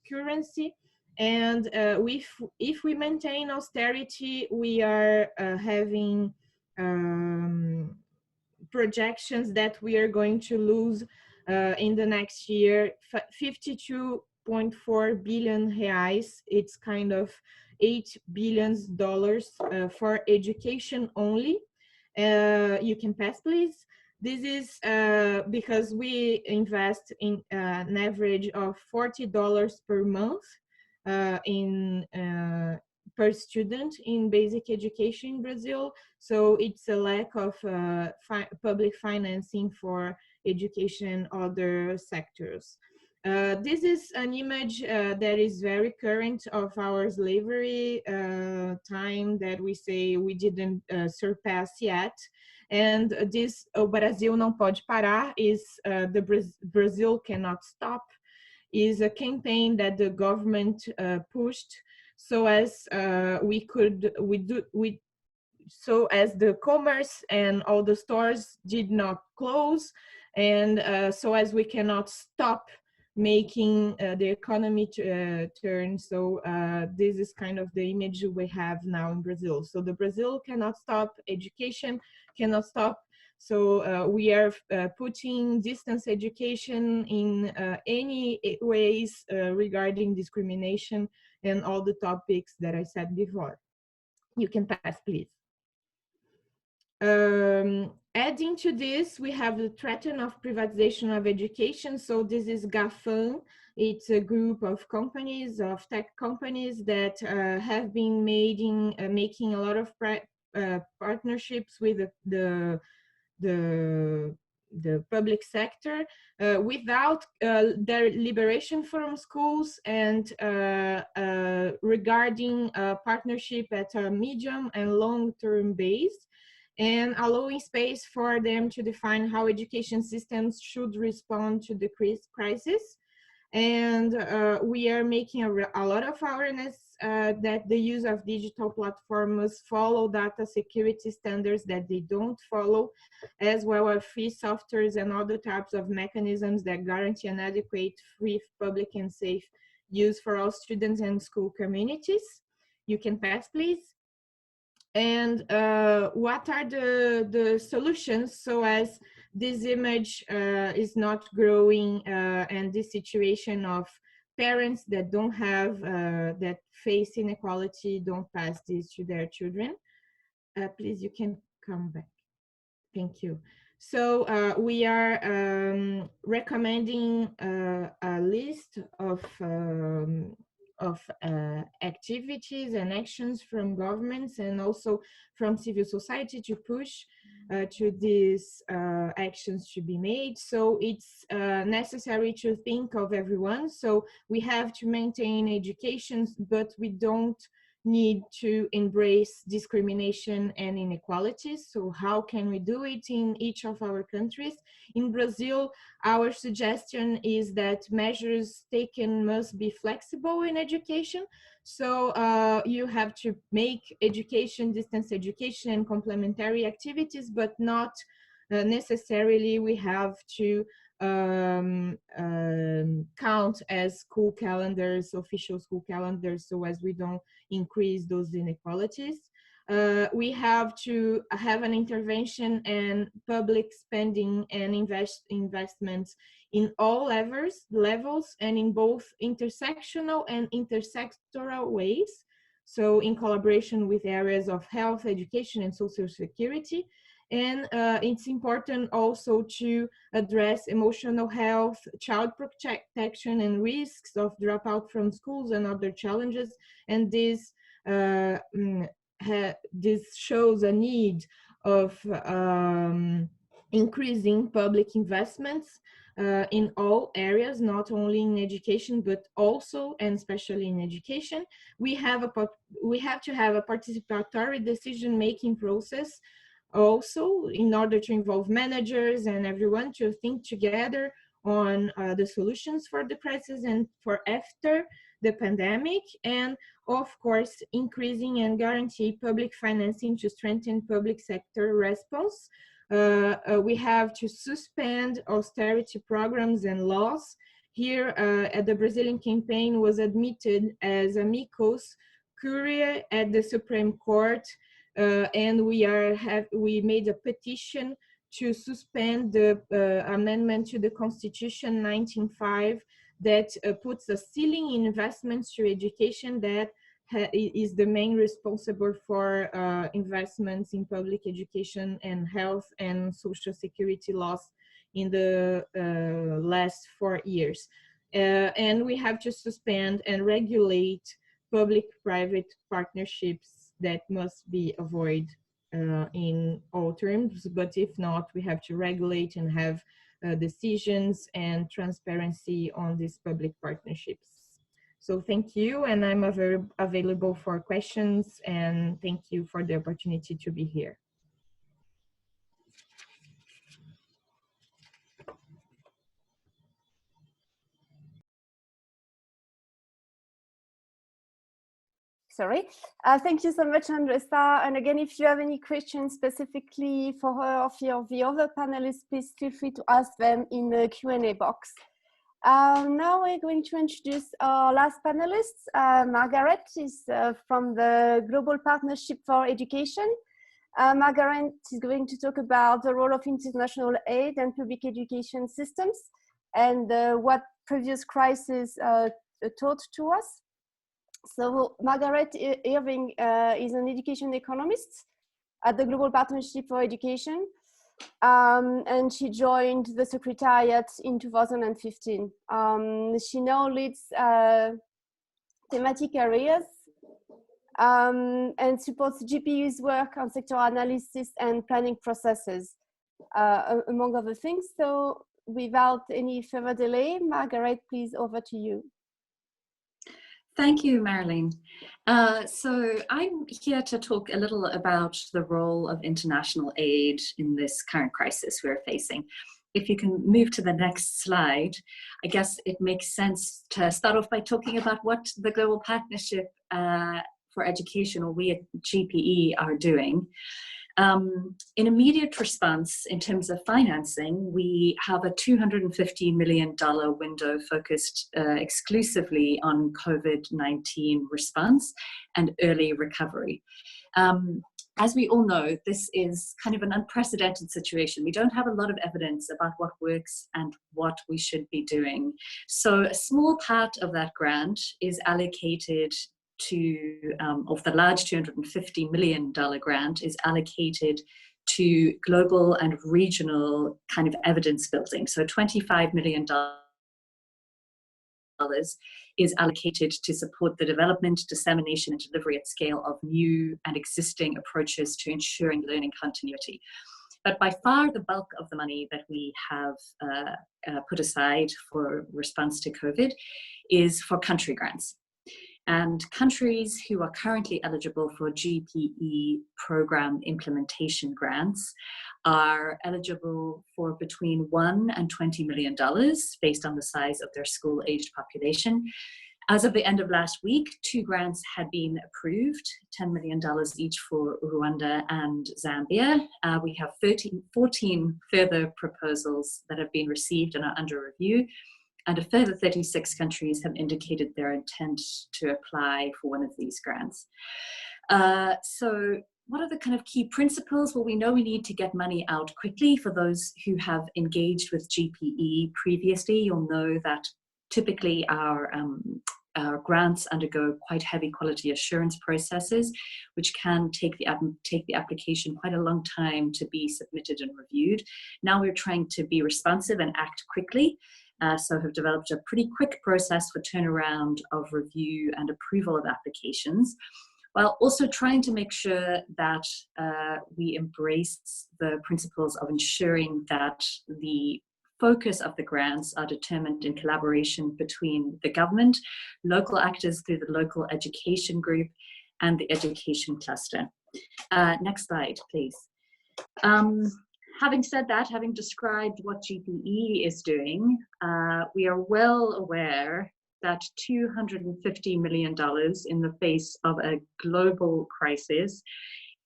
currency. And if we maintain austerity, we are having projections that we are going to lose in the next year 52.4 billion reais. It's kind of $8 billion for education only. You can pass, please. This is because we invest in an average of $40 per month per student in basic education in Brazil. So it's a lack of public financing for education and other sectors. This is an image that is very current of our slavery time that we say we didn't surpass yet. And this O Brasil Não Pode Parar is the Brazil Cannot Stop is a campaign that the government pushed so as so as the commerce and all the stores did not close, and so as we cannot stop making the economy turn. So this is kind of the image we have now in Brazil. So the Brazil cannot stop, education cannot stop. So we are putting distance education in any ways regarding discrimination and all the topics that I said before. You can pass, please. Adding to this, we have the threat of privatization of education. So this is GAFAM. It's a group of companies, of tech companies that have been making a lot of partnerships with the the public sector without their liberation from schools, and regarding partnership at a medium and long-term base, and allowing space for them to define how education systems should respond to the crisis. And we are making a lot of awareness that the use of digital platforms follow data security standards that they don't follow, as well as free softwares and other types of mechanisms that guarantee an adequate, free, public, and safe use for all students and school communities. You can pass, please. And what are the solutions so as this image is not growing and this situation of parents that don't have, that face inequality, don't pass this to their children? Please, you can come back. Thank you. So we are recommending a list of activities and actions from governments and also from civil society to push to these actions to be made. So it's necessary to think of everyone. So we have to maintain education, but we don't need to embrace discrimination and inequalities. So how can we do it in each of our countries? In Brazil, our suggestion is that measures taken must be flexible in education. So you have to make education, distance education, and complementary activities, but not necessarily we have to count as school calendars, official school calendars, so as we don't increase those inequalities. We have to have an intervention and public spending and investments in all levels and in both intersectional and intersectoral ways. So in collaboration with areas of health, education, and social security. And it's important also to address emotional health, child protection, and risks of dropout from schools and other challenges. And this shows a need of increasing public investments in all areas, not only in education, but also and especially in education. We have to have a participatory decision-making process also, in order to involve managers and everyone to think together on the solutions for the crisis and for after the pandemic, and of course increasing and guarantee public financing to strengthen public sector response. We have to suspend austerity programs and laws. Here at the Brazilian campaign was admitted as amicus curiae at the Supreme Court. And we made a petition to suspend the amendment to the Constitution 1905 that puts a ceiling in investments to education that is the main responsible for investments in public education and health and social security laws in the last 4 years. And we have to suspend and regulate public-private partnerships that must be avoided in all terms, but if not, we have to regulate and have decisions and transparency on these public partnerships. So thank you, and I'm available for questions, and thank you for the opportunity to be here. Sorry. Thank you so much, Andressa. And again, if you have any questions specifically for her or for the other panelists, please feel free to ask them in the Q&A box. Now we're going to introduce our last panelist. Margaret is from the Global Partnership for Education. Margaret is going to talk about the role of international aid and public education systems and what previous crises taught to us. So Margaret Irving is an education economist at the Global Partnership for Education, and she joined the Secretariat in 2015. She now leads thematic areas and supports GPU's work on sector analysis and planning processes. among other things. So without any further delay, Margaret, please, over to you. Thank you, Marilyn. So I'm here to talk a little about the role of international aid in this current crisis we're facing. If you can move to the next slide, I guess it makes sense to start off by talking about what the Global Partnership for Education, or we at GPE, are doing. In immediate response, in terms of financing, we have a $250 million window focused exclusively on COVID-19 response and early recovery. As we all know, this is kind of an unprecedented situation. We don't have a lot of evidence about what works and what we should be doing. So a small part of that grant is allocated to, of the large $250 million grant, is allocated to global and regional kind of evidence building. So $25 million is allocated to support the development, dissemination, and delivery at scale of new and existing approaches to ensuring learning continuity. But by far the bulk of the money that we have put aside for response to COVID is for country grants. And countries who are currently eligible for GPE program implementation grants are eligible for between $1 and $20 million based on the size of their school-aged population. As of the end of last week, 2 grants had been approved, $10 million each for Rwanda and Zambia. We have 14 further proposals that have been received and are under review. And a further 36 countries have indicated their intent to apply for one of these grants. So what are the kind of key principles? Well, we know we need to get money out quickly. For those who have engaged with GPE previously, you'll know that typically our grants undergo quite heavy quality assurance processes, which can take the application quite a long time to be submitted and reviewed. Now we're trying to be responsive and act quickly. So have developed a pretty quick process for turnaround of review and approval of applications, while also trying to make sure that we embrace the principles of ensuring that the focus of the grants are determined in collaboration between the government, local actors through the local education group, and the education cluster. Next slide, please. Having said that, having described what GPE is doing, we are well aware that $250 million in the face of a global crisis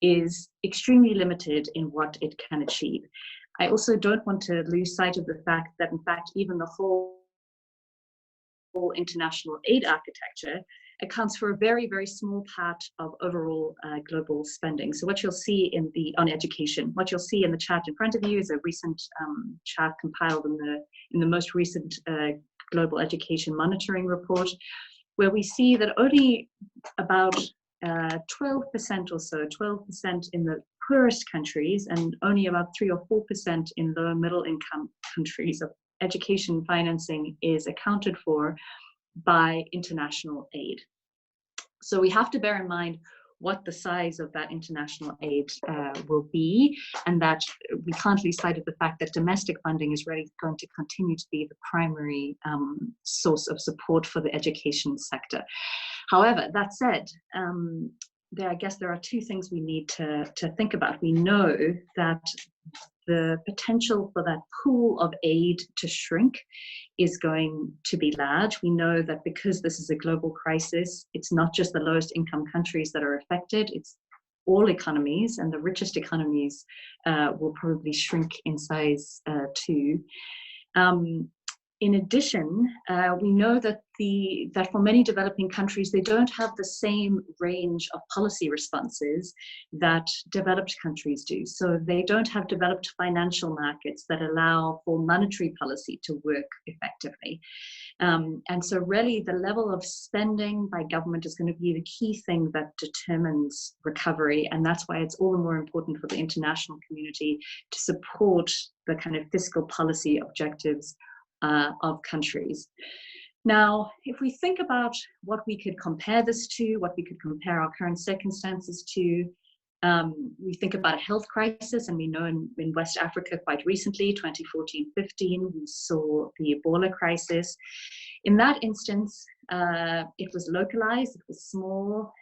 is extremely limited in what it can achieve. I also don't want to lose sight of the fact that, in fact, even the whole international aid architecture accounts for a very, very small part of overall global spending. So what you'll see on education, what you'll see in the chart in front of you is a recent chart compiled in the most recent Global Education Monitoring Report, where we see that only about 12% or so, 12% in the poorest countries and only about 3 or 4% in low middle income countries of education financing is accounted for by international aid. So we have to bear in mind what the size of that international aid will be, and that we can't lose sight of the fact that domestic funding is really going to continue to be the primary source of support for the education sector. However, that said, I guess there are 2 things we need to think about. We know that the potential for that pool of aid to shrink is going to be large. We know that because this is a global crisis, it's not just the lowest income countries that are affected, it's all economies, and the richest economies will probably shrink in size too. In addition, we know that for many developing countries, they don't have the same range of policy responses that developed countries do. So they don't have developed financial markets that allow for monetary policy to work effectively. And so really the level of spending by government is going to be the key thing that determines recovery. And that's why it's all the more important for the international community to support the kind of fiscal policy objectives of countries. Now, if we think about what we could compare this to, what we could compare our current circumstances to, We think about a health crisis, and we know in West Africa quite recently, 2014-15, we saw the Ebola crisis. In that instance, it was localized, it was small.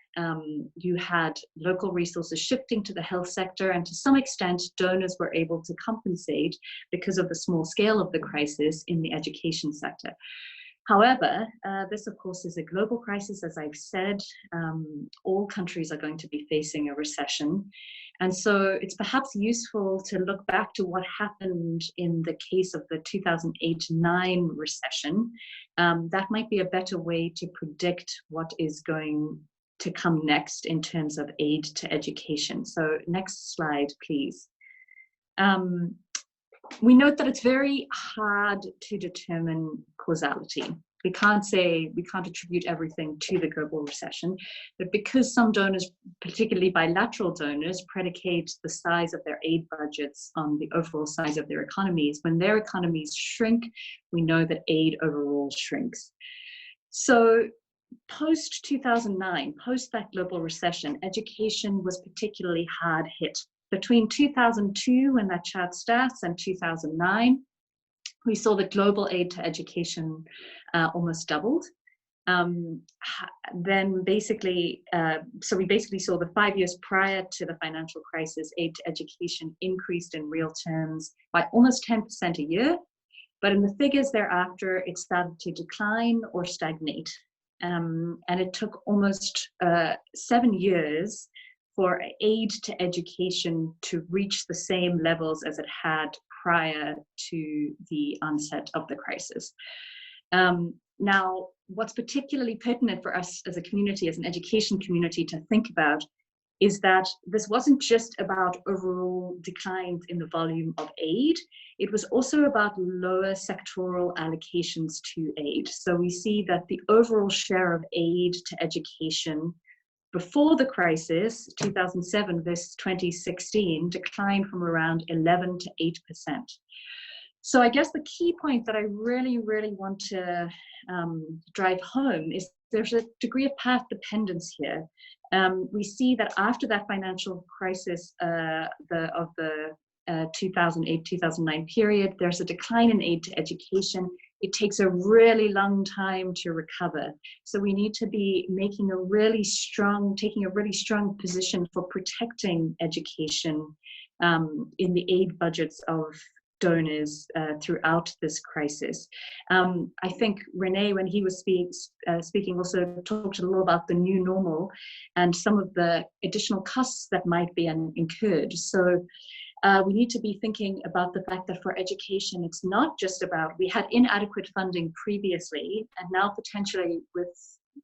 You had local resources shifting to the health sector, and to some extent, donors were able to compensate because of the small scale of the crisis in the education sector. However, this of course is a global crisis, as I've said. All countries are going to be facing a recession. And so it's perhaps useful to look back to what happened in the case of the 2008-9 recession. That might be a better way to predict what is going to come next in terms of aid to education. So next slide, please. We note that it's very hard to determine causality. We can't attribute everything to the global recession, but because some donors, particularly bilateral donors, predicate the size of their aid budgets on the overall size of their economies, when their economies shrink, we know that aid overall shrinks. So post 2009, post that global recession, education was particularly hard hit. Between 2002, when that chart starts, and 2009, we saw that global aid to education almost doubled. Then basically, so we basically saw the 5 years prior to the financial crisis, aid to education increased in real terms by almost 10% a year. But in the figures thereafter, it started to decline or stagnate. And it took almost 7 years for aid to education to reach the same levels as it had prior to the onset of the crisis. Now, what's particularly pertinent for us as a community, as an education community, to think about is that this wasn't just about overall declines in the volume of aid, it was also about lower sectoral allocations to aid. So we see that the overall share of aid to education before the crisis, 2007 versus 2016, declined from around 11 to 8%. So I guess the key point that I really want to drive home is there's a degree of path dependence here. We see that after that financial crisis of the 2008-2009 period, there's a decline in aid to education. It takes a really long time to recover. So we need to be taking a really strong position for protecting education in the aid budgets of donors throughout this crisis. I think Rene, when he was speaking, also talked a little about the new normal and some of the additional costs that might be incurred. So we need to be thinking about the fact that for education, it's not just about, we had inadequate funding previously, and now potentially with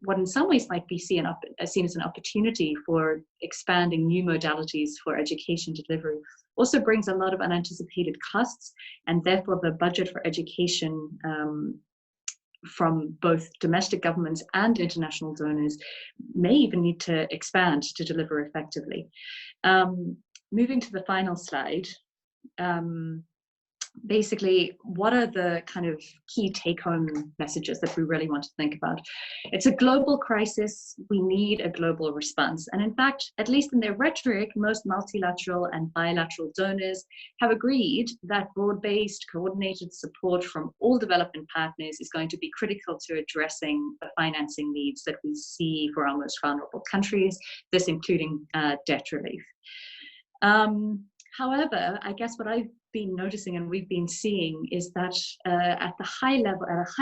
what in some ways might be seen as an opportunity for expanding new modalities for education delivery, also brings a lot of unanticipated costs, and therefore the budget for education from both domestic governments and international donors may even need to expand to deliver effectively. Moving to the final slide, basically, what are the kind of key take-home messages that we really want to think about? It's a global crisis. We need a global response. And in fact, at least in their rhetoric, most multilateral and bilateral donors have agreed that broad-based, coordinated support from all development partners is going to be critical to addressing the financing needs that we see for our most vulnerable countries, this including debt relief. However, I guess what I've been noticing and we've been seeing is that at a high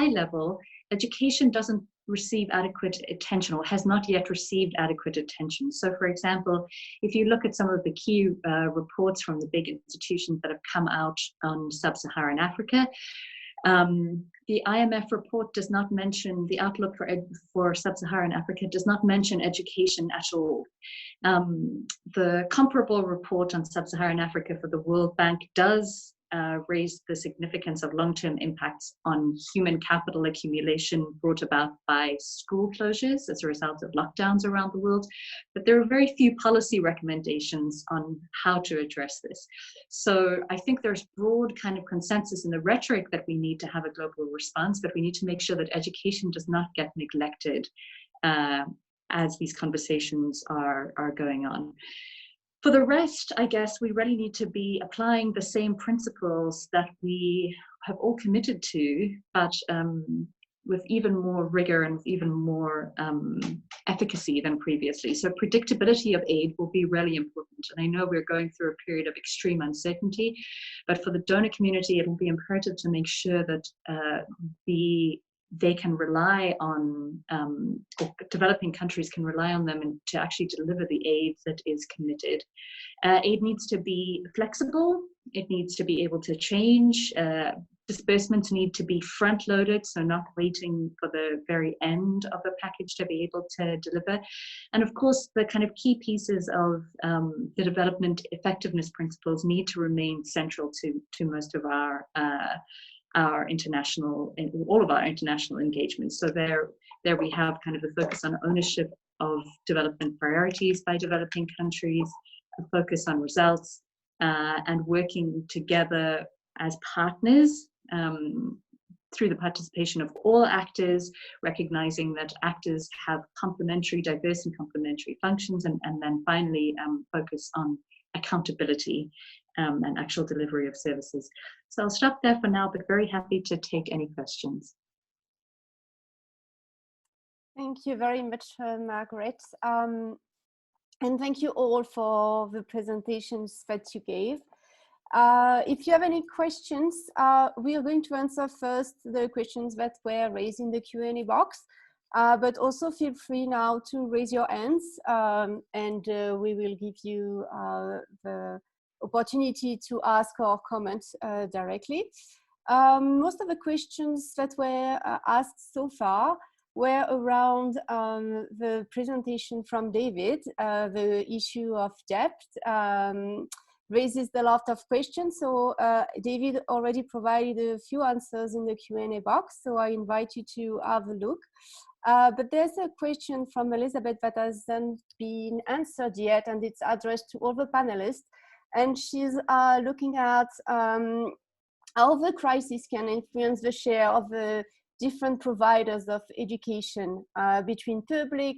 level, education doesn't receive adequate attention, or has not yet received adequate attention. So for example, if you look at some of the key reports from the big institutions that have come out on sub-Saharan Africa, the IMF report does not mention, the outlook for sub-Saharan Africa does not mention education at all. The comparable report on sub-Saharan Africa for the World Bank does raise the significance of long-term impacts on human capital accumulation brought about by school closures as a result of lockdowns around the world. But there are very few policy recommendations on how to address this. So I think there's broad kind of consensus in the rhetoric that we need to have a global response, but we need to make sure that education does not get neglected as these conversations are going on. For the rest, I guess we really need to be applying the same principles that we have all committed to, but with even more rigor and with even more efficacy than previously. So predictability of aid will be really important. And I know we're going through a period of extreme uncertainty, but for the donor community, it will be imperative to make sure that they can rely on, developing countries can rely on them and to actually deliver the aid that is committed. Aid needs to be flexible. It needs to be able to change. Disbursements need to be front-loaded, so not waiting for the very end of the package to be able to deliver. And of course, the kind of key pieces of the development effectiveness principles need to remain central to most of our international, all of our international engagements. So there we have kind of the focus on ownership of development priorities by developing countries, a focus on results, and working together as partners through the participation of all actors, recognizing that actors have diverse and complementary functions, and then finally focus on accountability and actual delivery of services. So I'll stop there for now, but very happy to take any questions. Thank you very much, Margaret. And thank you all for the presentations that you gave. If you have any questions, we are going to answer first the questions that were raised in the Q&A box, but also feel free now to raise your hands and we will give you the opportunity to ask or comment directly. Most of the questions that were asked so far were around the presentation from David. The issue of debt raises a lot of questions. So David already provided a few answers in the Q&A box, so I invite you to have a look. But there's a question from Elizabeth that hasn't been answered yet, and it's addressed to all the panelists. And she's looking at how the crisis can influence the share of the different providers of education between public,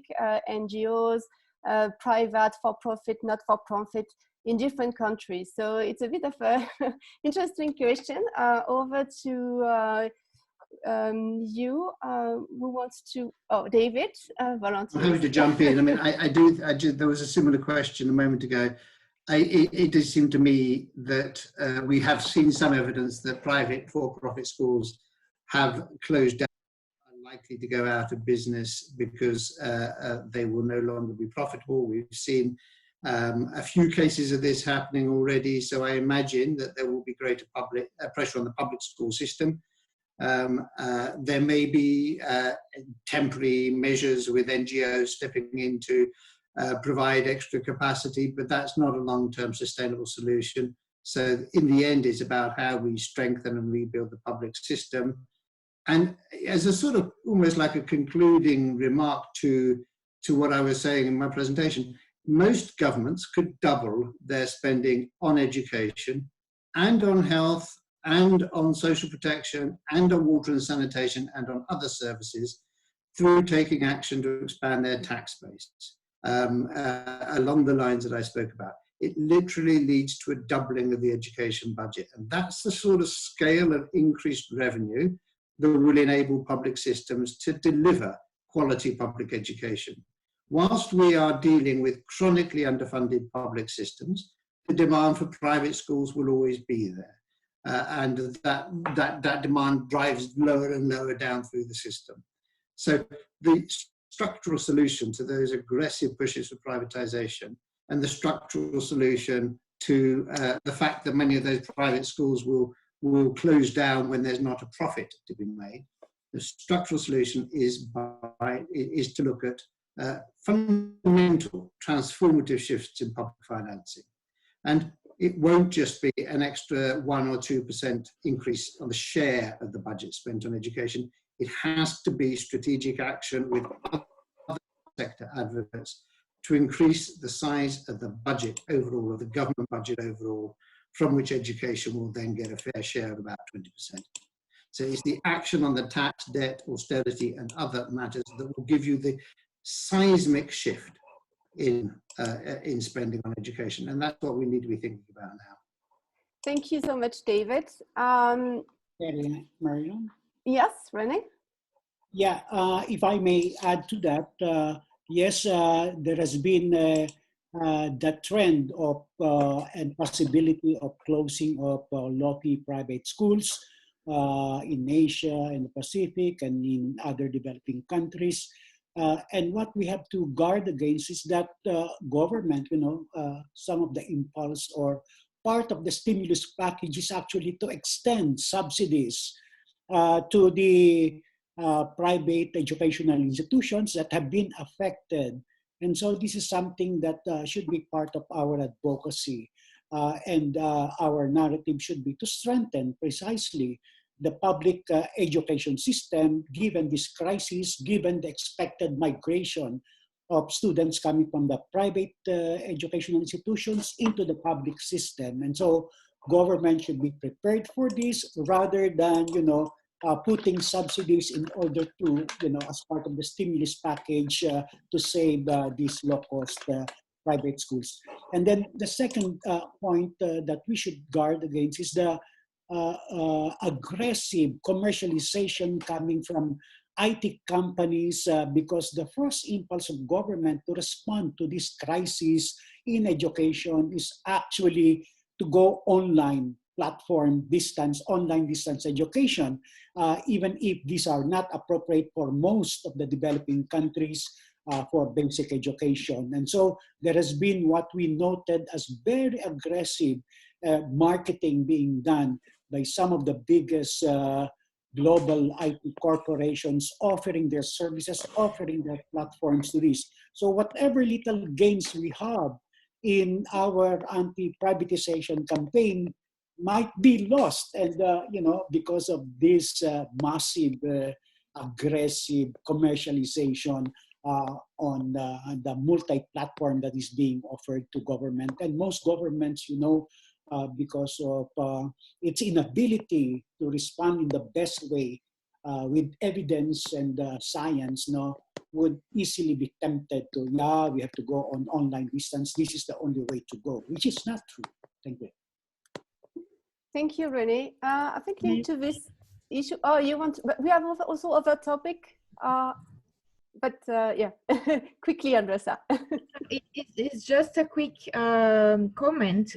NGOs, private, for-profit, not-for-profit in different countries. So it's a bit of a interesting question. Over to you. Who wants to? Oh, David, volunteer. I'm happy to jump in. I mean, I do. There was a similar question a moment ago. It does seem to me that we have seen some evidence that private for-profit schools have closed down, unlikely to go out of business because they will no longer be profitable. We've seen a few cases of this happening already, so I imagine that there will be greater public pressure on the public school system. There may be temporary measures with NGOs stepping in to provide extra capacity, but that's not a long-term sustainable solution. So in the end, it's about how we strengthen and rebuild the public system. And as a sort of almost like a concluding remark to what I was saying in my presentation, most governments could double their spending on education and on health and on social protection and on water and sanitation and on other services through taking action to expand their tax base along the lines that I spoke about. It literally leads to a doubling of the education budget. And that's the sort of scale of increased revenue that will enable public systems to deliver quality public education. Whilst we are dealing with chronically underfunded public systems, the demand for private schools will always be there. And that demand drives lower and lower down through the system. So the structural solution to those aggressive pushes for privatization and the structural solution to the fact that many of those private schools will close down when there's not a profit to be made, the structural solution is to look at fundamental transformative shifts in public financing. And it won't just be an extra 1 or 2% increase on the share of the budget spent on education. It has to be strategic action with other sector advocates to increase the size of the budget overall, of the government budget overall, from which education will then get a fair share of about 20%. So it's the action on the tax, debt, austerity, and other matters that will give you the seismic shift in spending on education, and that's what we need to be thinking about now. Thank you so much, David. Marion? Yes, Rene? Yeah, if I may add to that, yes, there has been the trend of and possibility of closing of low-fee private schools in Asia and the Pacific and in other developing countries. And what we have to guard against is that government, some of the impulse or part of the stimulus package is actually to extend subsidies to the private educational institutions that have been affected. And so this is something that should be part of our advocacy. And our narrative should be to strengthen precisely the public education system, given this crisis, given the expected migration of students coming from the private educational institutions into the public system. And so government should be prepared for this rather than, putting subsidies in order to, as part of the stimulus package to save these low-cost private schools. And then the second point that we should guard against is the aggressive commercialization coming from IT companies because the first impulse of government to respond to this crisis in education is actually to go online platform distance, online distance education, even if these are not appropriate for most of the developing countries for basic education. And so there has been what we noted as very aggressive marketing being done by some of the biggest global IT corporations offering their services, offering their platforms to this. So whatever little gains we have in our anti-privatization campaign might be lost, and because of this massive, aggressive commercialization on the multi-platform that is being offered to government. And most governments, because of its inability to respond in the best way with evidence and science, would easily be tempted to, we have to go on online distance. This is the only way to go, which is not true. Thank you. Thank you, Rene. I think linked to this issue. Oh, you want? But we have also other topic. Yeah, quickly, Andressa. It's just a quick comment.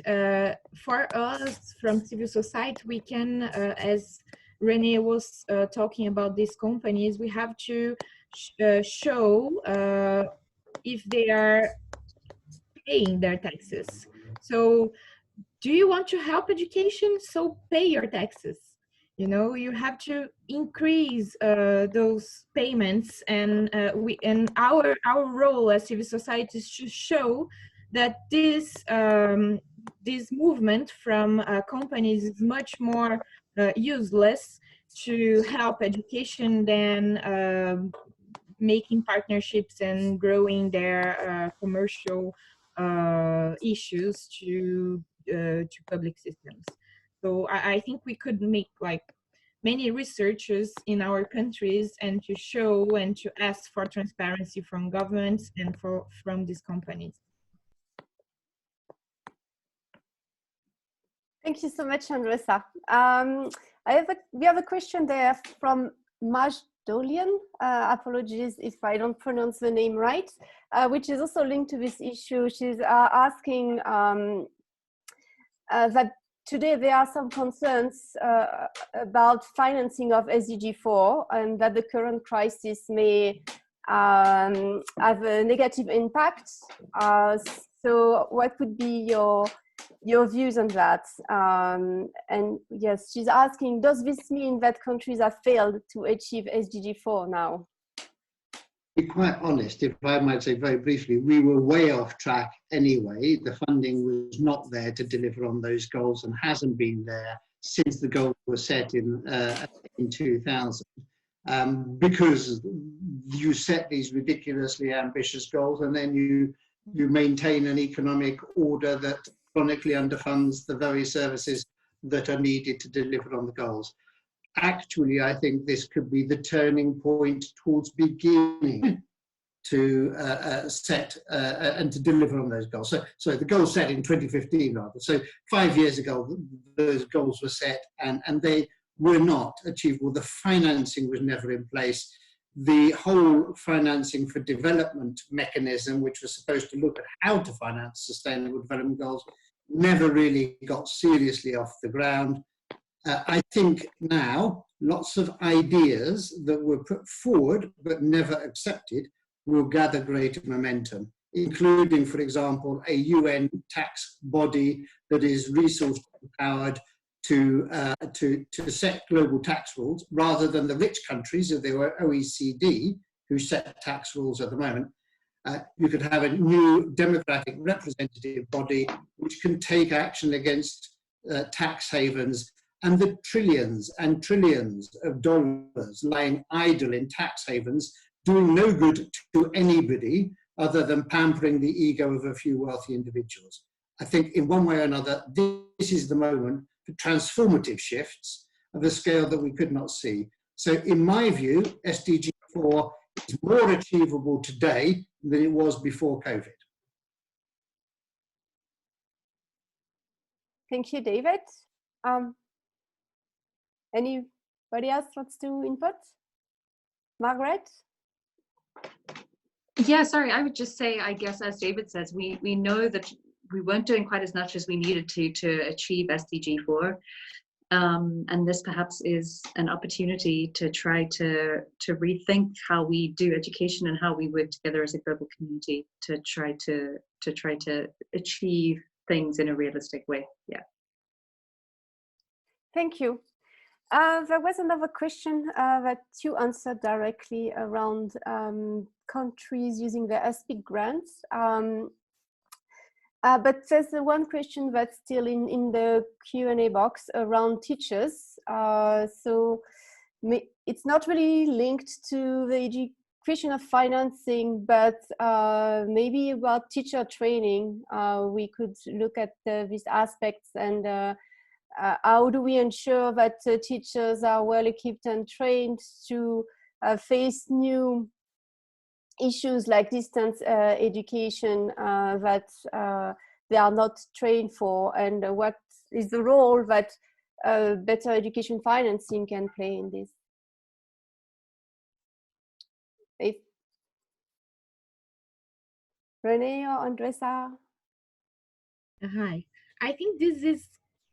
For us from civil society, we can, as Rene was talking about these companies, we have to show if they are paying their taxes. So, do you want to help education? So pay your taxes. You have to increase those payments, and our role as civil society is to show that this movement from companies is much more useless to help education than making partnerships and growing their commercial issues to public systems. So I think we could make many researchers in our countries and to show and to ask for transparency from governments and from these companies. Thank you so much, Andressa. We have a question there from Maj Dolian. Apologies if I don't pronounce the name right, which is also linked to this issue. She's asking that today there are some concerns about financing of SDG 4 and that the current crisis may have a negative impact. So what would be your views on that? And yes, she's asking, does this mean that countries have failed to achieve SDG 4 now? To be quite honest, if I might say very briefly, we were way off track anyway. The funding was not there to deliver on those goals and hasn't been there since the goals were set in 2000. Because you set these ridiculously ambitious goals and then you maintain an economic order that chronically underfunds the very services that are needed to deliver on the goals. Actually, I think this could be the turning point towards beginning to set and to deliver on those goals. So the goals set in 2015 rather. So 5 years ago, those goals were set and they were not achievable. The financing was never in place. The whole financing for development mechanism, which was supposed to look at how to finance sustainable development goals, never really got seriously off the ground. I think now lots of ideas that were put forward but never accepted will gather greater momentum, including, for example, a UN tax body that is resource empowered to set global tax rules rather than the rich countries of the OECD who set tax rules at the moment. You could have a new democratic representative body which can take action against tax havens and the trillions and trillions of dollars lying idle in tax havens, doing no good to anybody other than pampering the ego of a few wealthy individuals. I think in one way or another, this is the moment for transformative shifts of a scale that we could not see. So in my view, SDG 4 is more achievable today than it was before COVID. Thank you, David. Anybody else wants to input? Margaret? Yeah, sorry, I would just say, I guess, as David says, we know that we weren't doing quite as much as we needed to achieve SDG 4. And this perhaps is an opportunity to try to rethink how we do education and how we work together as a global community to try to achieve things in a realistic way. Yeah. Thank you. There was another question that you answered directly around countries using their ASPBAE grants. But there's one question that's still in the Q&A box around teachers. So it's not really linked to the question of financing, but maybe about teacher training. We could look at these aspects and how do we ensure that teachers are well equipped and trained to face new issues like distance education that they are not trained for, and what is the role that better education financing can play in this? Rene or Andressa? Hi, I think this is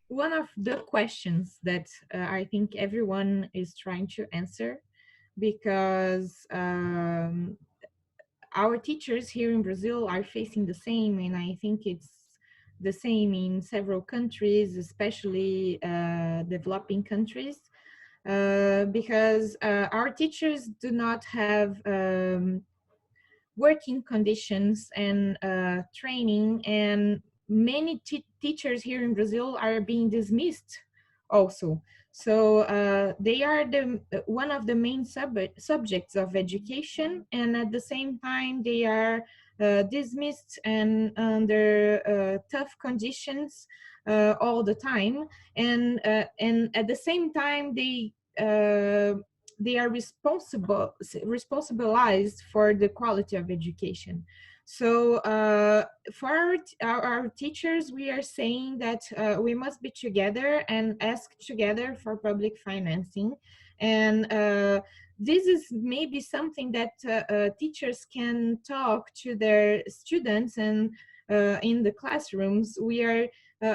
one of the questions that I think everyone is trying to answer, because our teachers here in Brazil are facing the same, and I think it's the same in several countries, especially developing countries, because our teachers do not have working conditions and training, and many teachers here in Brazil are being dismissed also. So they are one of the main subjects of education, and at the same time they are dismissed and under tough conditions all the time, and at the same time they are responsibilized for the quality of education. So for our teachers, we are saying that we must be together and ask together for public financing. And this is maybe something that teachers can talk to their students, and in the classrooms, we are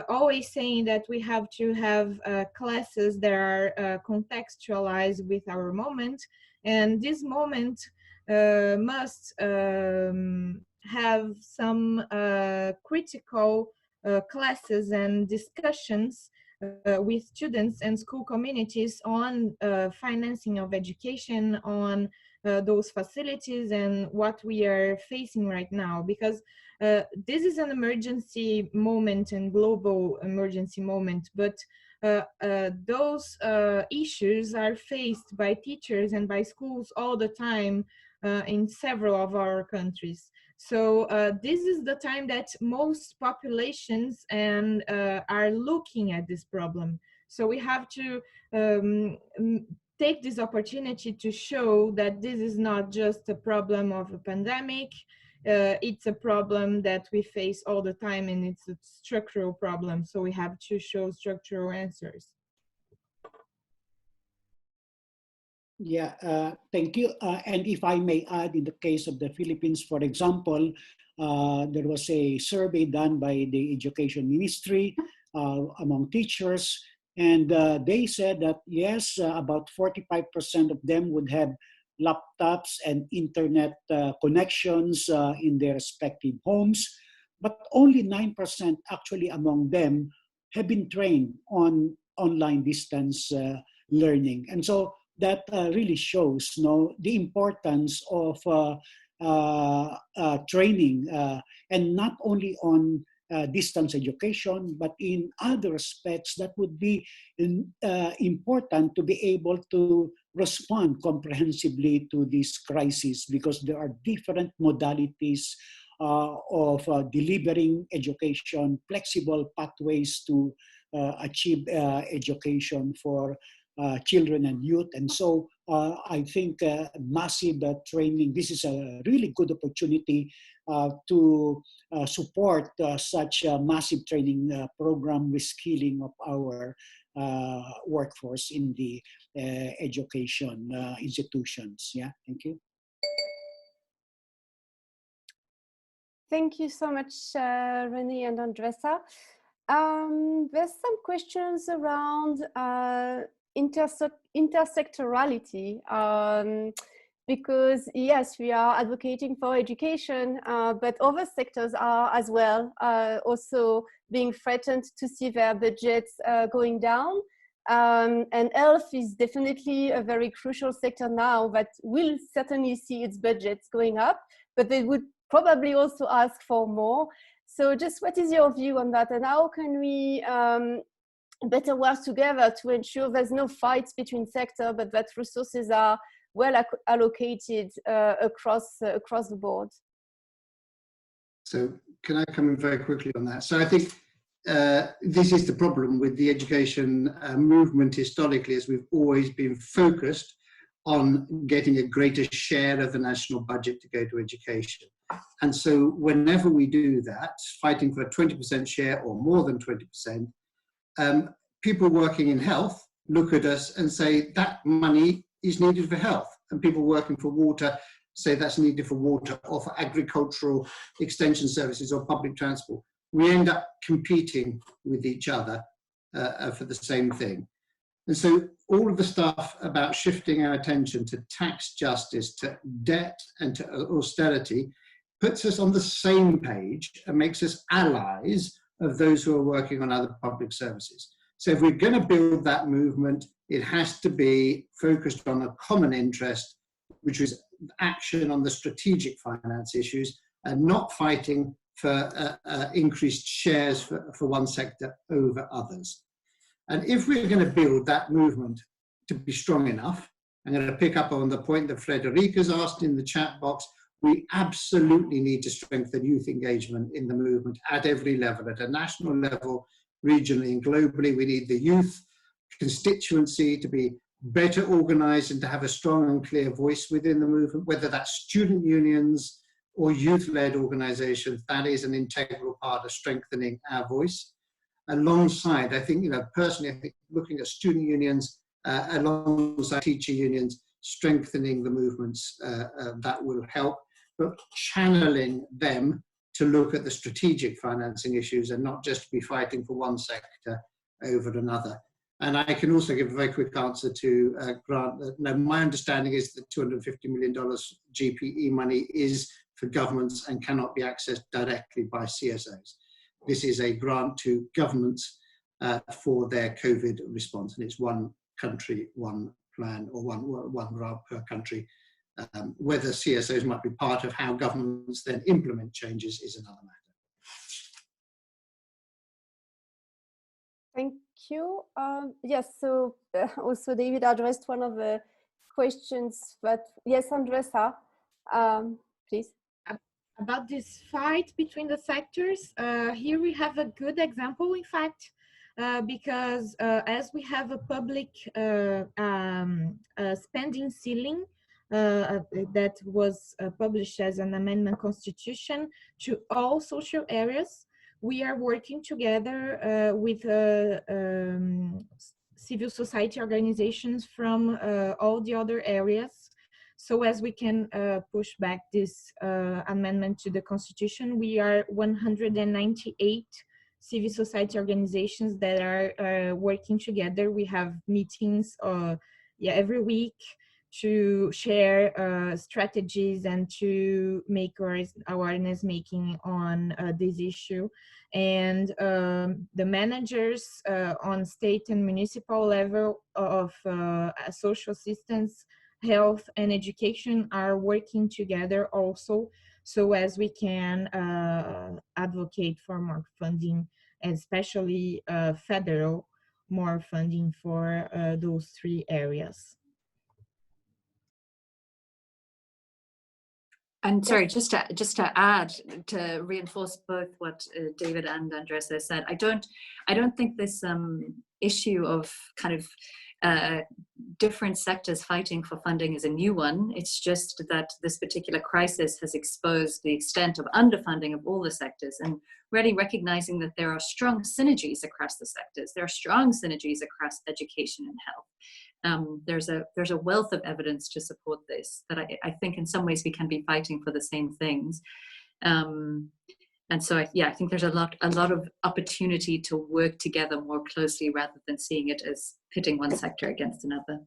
always saying that we have to have classes that are contextualized with our moment, and this moment must have some critical classes and discussions with students and school communities on financing of education, on those facilities and what we are facing right now, because this is an emergency moment and global emergency moment, but those issues are faced by teachers and by schools all the time in several of our countries. So this is the time that most populations are looking at this problem. So we have to take this opportunity to show that this is not just a problem of a pandemic, it's a problem that we face all the time, and it's a structural problem, so we have to show structural answers. Yeah, thank you. And if I may add, in the case of the Philippines, for example, there was a survey done by the Education Ministry among teachers, and they said that yes, about 45% of them would have laptops and internet connections in their respective homes, but only 9% actually among them have been trained on online distance learning. And so that really shows, the importance of training, and not only on distance education, but in other aspects that would be important to be able to respond comprehensively to this crisis, because there are different modalities of delivering education, flexible pathways to achieve education for children and youth. And so I think massive training, this is a really good opportunity to support such a massive training program, reskilling of our workforce in the education institutions. Yeah, thank you. Thank you so much, Rene and Andressa. There's some questions around intersectorality, because yes, we are advocating for education, but other sectors are as well also being threatened to see their budgets going down. And health is definitely a very crucial sector now that will certainly see its budgets going up, but they would probably also ask for more. So just what is your view on that, and how can we better work together to ensure there's no fights between sectors, but that resources are well allocated across the board? So can I come in very quickly on that? So I think this is the problem with the education movement historically, as we've always been focused on getting a greater share of the national budget to go to education. And so whenever we do that, fighting for a 20% share or more than 20%, people working in health look at us and say that money is needed for health. And people working for water say that's needed for water, or for agricultural extension services or public transport. We end up competing with each other for the same thing. And so all of the stuff about shifting our attention to tax justice, to debt and to austerity puts us on the same page and makes us allies of those who are working on other public services. So if we're going to build that movement, it has to be focused on a common interest, which is action on the strategic finance issues, and not fighting for increased shares for one sector over others. And if we're going to build that movement to be strong enough, I'm going to pick up on the point that Frederica's asked in the chat box, we absolutely need to strengthen youth engagement in the movement at every level, at a national level, regionally and globally. We need the youth constituency to be better organized and to have a strong and clear voice within the movement, whether that's student unions or youth-led organizations. That is an integral part of strengthening our voice. Alongside, I think, personally, I think looking at student unions alongside teacher unions, strengthening the movements, that will help, but channeling them to look at the strategic financing issues and not just be fighting for one sector over another. And I can also give a very quick answer to Grant. No, my understanding is that $250 million GPE money is for governments and cannot be accessed directly by CSOs. This is a grant to governments for their COVID response, and it's one country, one plan, or one grant per country. Whether CSOs might be part of how governments then implement changes is another matter. Thank you. Yes, so also David addressed one of the questions, but yes, Andressa, please. About this fight between the sectors, here we have a good example, in fact. because as we have a public spending ceiling that was published as an amendment constitution to all social areas, we are working together with civil society organizations from all the other areas, so as we can push back this amendment to the constitution. We are 198 civil society organizations that are working together. We have meetings every week to share strategies and to make awareness making on this issue. And the managers on state and municipal level of social assistance, health and education are working together also, so as we can advocate for more funding, and especially federal more funding for those three areas. And sorry, just to add, to reinforce both what David and Andressa said, I don't think this issue of kind of different sectors fighting for funding is a new one. It's just that this particular crisis has exposed the extent of underfunding of all the sectors, and really recognizing that there are strong synergies across the sectors. There are strong synergies across education and health. There's a wealth of evidence to support this, that I think in some ways we can be fighting for the same things. And so I think there's a lot of opportunity to work together more closely rather than seeing it as pitting one sector against another.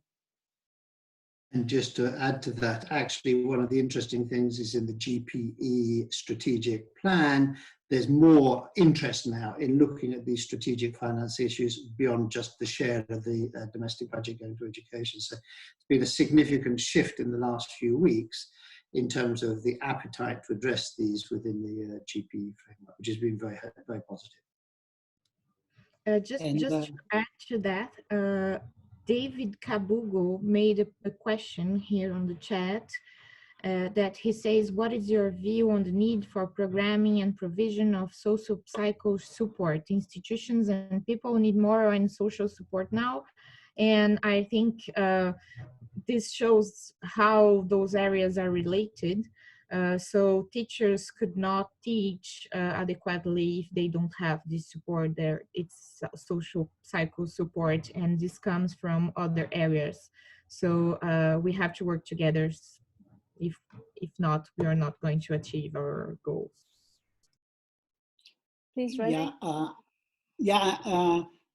And just to add to that, actually, one of the interesting things is in the GPE strategic plan, there's more interest now in looking at these strategic finance issues beyond just the share of the domestic budget going to education. So it's been a significant shift in the last few weeks in terms of the appetite to address these within the GPE framework, which has been very, very positive. Just to add to that, David Kabugo made a question here on the chat that he says, what is your view on the need for programming and provision of socio-psycho support? Institutions and people need more on social support now. And I think this shows how those areas are related. So teachers could not teach adequately if they don't have this support there. It's social psycho support, and this comes from other areas. So we have to work together. If not, we are not going to achieve our goals. Please, Rene.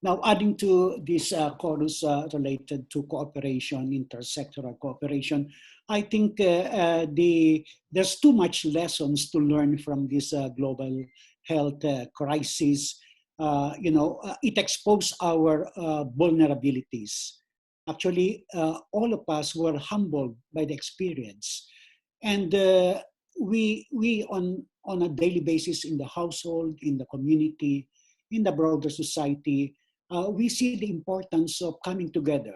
Now, adding to this chorus related to cooperation, intersectoral cooperation, I think there's too much lessons to learn from this global health crisis. It exposed our vulnerabilities. Actually, all of us were humbled by the experience. And we on a daily basis in the household, in the community, in the broader society, we see the importance of coming together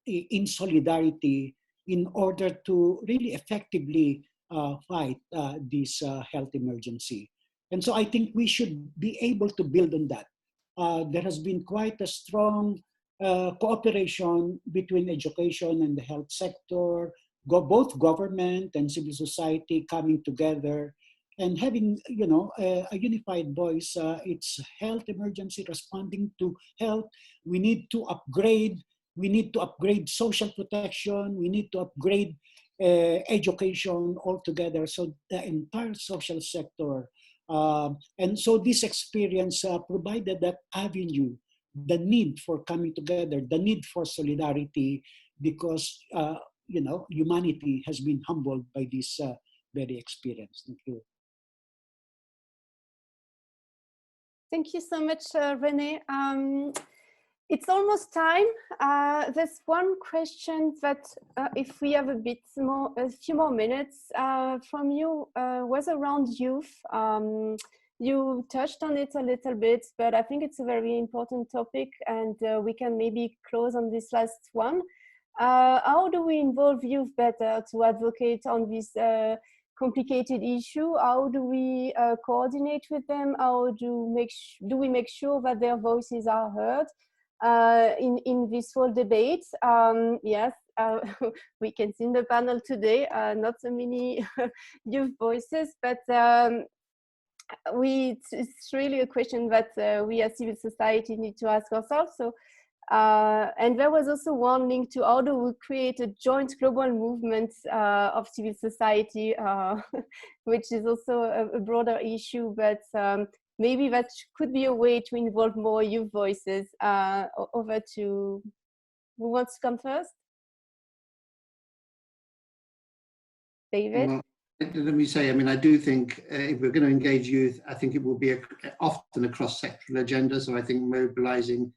in solidarity in order to really effectively fight this health emergency. And so I think we should be able to build on that. There has been quite a strong cooperation between education and the health sector, both government and civil society coming together and having, a unified voice. It's health emergency, responding to health. We need to upgrade. We need to upgrade social protection. We need to upgrade education altogether. So the entire social sector. And so this experience provided that avenue, the need for coming together, the need for solidarity, because, humanity has been humbled by this very experience. Thank you. Thank you so much, Rene. It's almost time. There's one question that, if we have a few more minutes from you, was around youth. You touched on it a little bit, but I think it's a very important topic, and we can maybe close on this last one. How do we involve youth better to advocate on these complicated issue. How do we coordinate with them? How do we make sure that their voices are heard in this whole debate? Yes, we can see in the panel today not so many youth voices, but it's really a question that we as civil society need to ask ourselves. So, and there was also one link to how do we create a joint global movement of civil society, which is also a broader issue, but maybe that could be a way to involve more youth voices. Over to, who wants to come first? David? Well, let me say, I mean, I do think if we're going to engage youth, I think it will be often a cross-sectoral agenda. So I think mobilizing,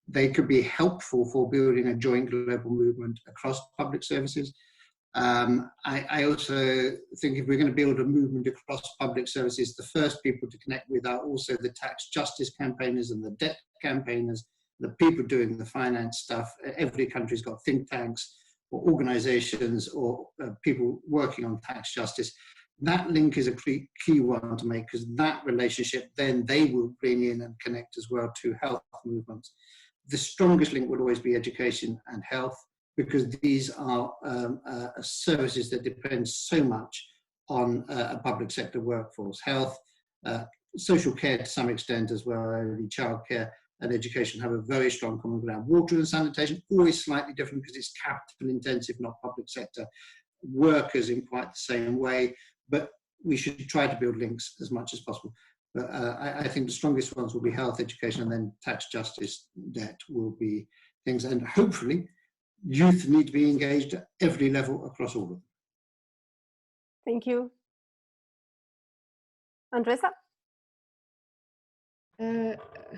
they could be helpful for building a joint global movement across public services. I also think if we're going to build a movement across public services, the first people to connect with are also the tax justice campaigners and the debt campaigners, the people doing the finance stuff. Every country's got think tanks or organizations or people working on tax justice. That link is a key one to make, because that relationship, then they will bring in and connect as well to health movements. The strongest link would always be education and health, because these are services that depend so much on a public sector workforce. Health, social care to some extent as well, early childcare and education have a very strong common ground. Water and sanitation, always slightly different because it's capital intensive, not public sector. Workers in quite the same way, but we should try to build links as much as possible. But I think the strongest ones will be health, education, and then tax justice, debt will be things. And hopefully youth need to be engaged at every level across all of them. Thank you. Andressa?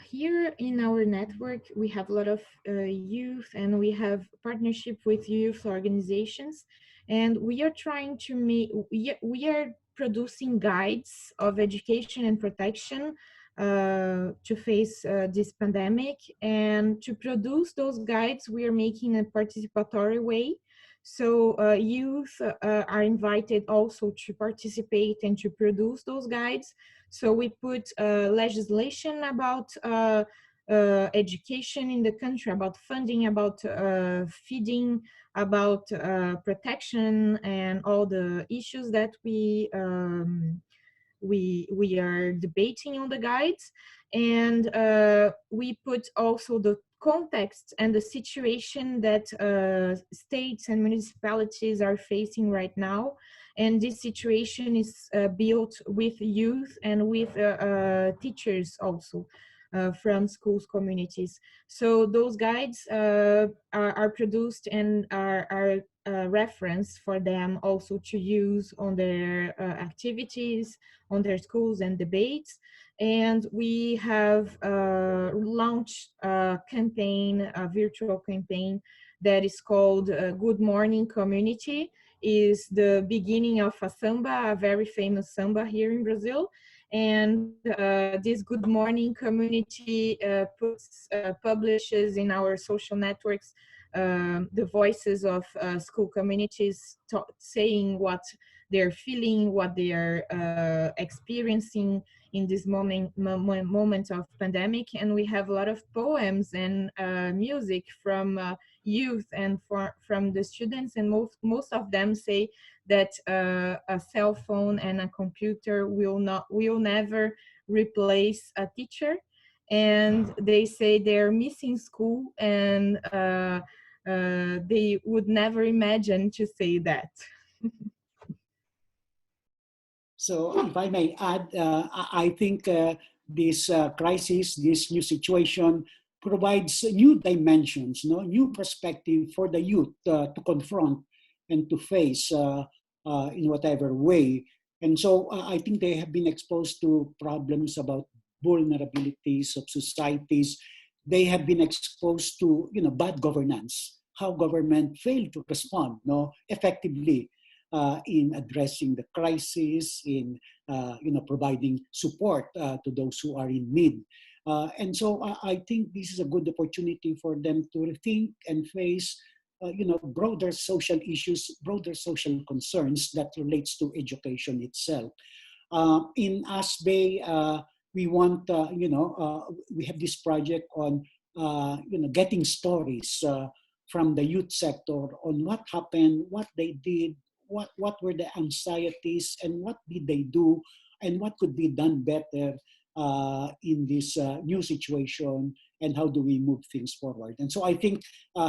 Here in our network, we have a lot of youth, and we have partnership with youth organizations, and we are trying to we are producing guides of education and protection to face this pandemic. And to produce those guides, we are making a participatory way. So youth are invited also to participate and to produce those guides. So we put legislation about education in the country, about funding, about feeding, about protection, and all the issues that we are debating on the guides. And we put also the context and the situation that states and municipalities are facing right now. And this situation is built with youth and with teachers also from schools, communities. So those guides are produced and are a reference for them also to use on their activities, on their schools and debates. And we have launched a campaign, a virtual campaign that is called Good Morning Community. Is the beginning of a samba, a very famous samba here in Brazil. And this Good Morning Community publishes in our social networks the voices of school communities saying what they're feeling, what they are experiencing in this moment of pandemic. And we have a lot of poems and music from youth and from the students, and most of them say that a cell phone and a computer will never replace a teacher, and they say they're missing school, and they would never imagine to say that. So if I may add, I think this crisis, this new situation provides new dimensions, new perspective for the youth to confront and to face in whatever way. And so I think they have been exposed to problems about vulnerabilities of societies. They have been exposed to bad governance, how government failed to respond effectively in addressing the crisis, in providing support to those who are in need. And so I think this is a good opportunity for them to rethink and face broader social issues, broader social concerns that relates to education itself. In ASPBAE, we want, we have this project on, getting stories from the youth sector on what happened, what they did, what were the anxieties, and what did they do, and what could be done better in this new situation, and how do we move things forward. And so I think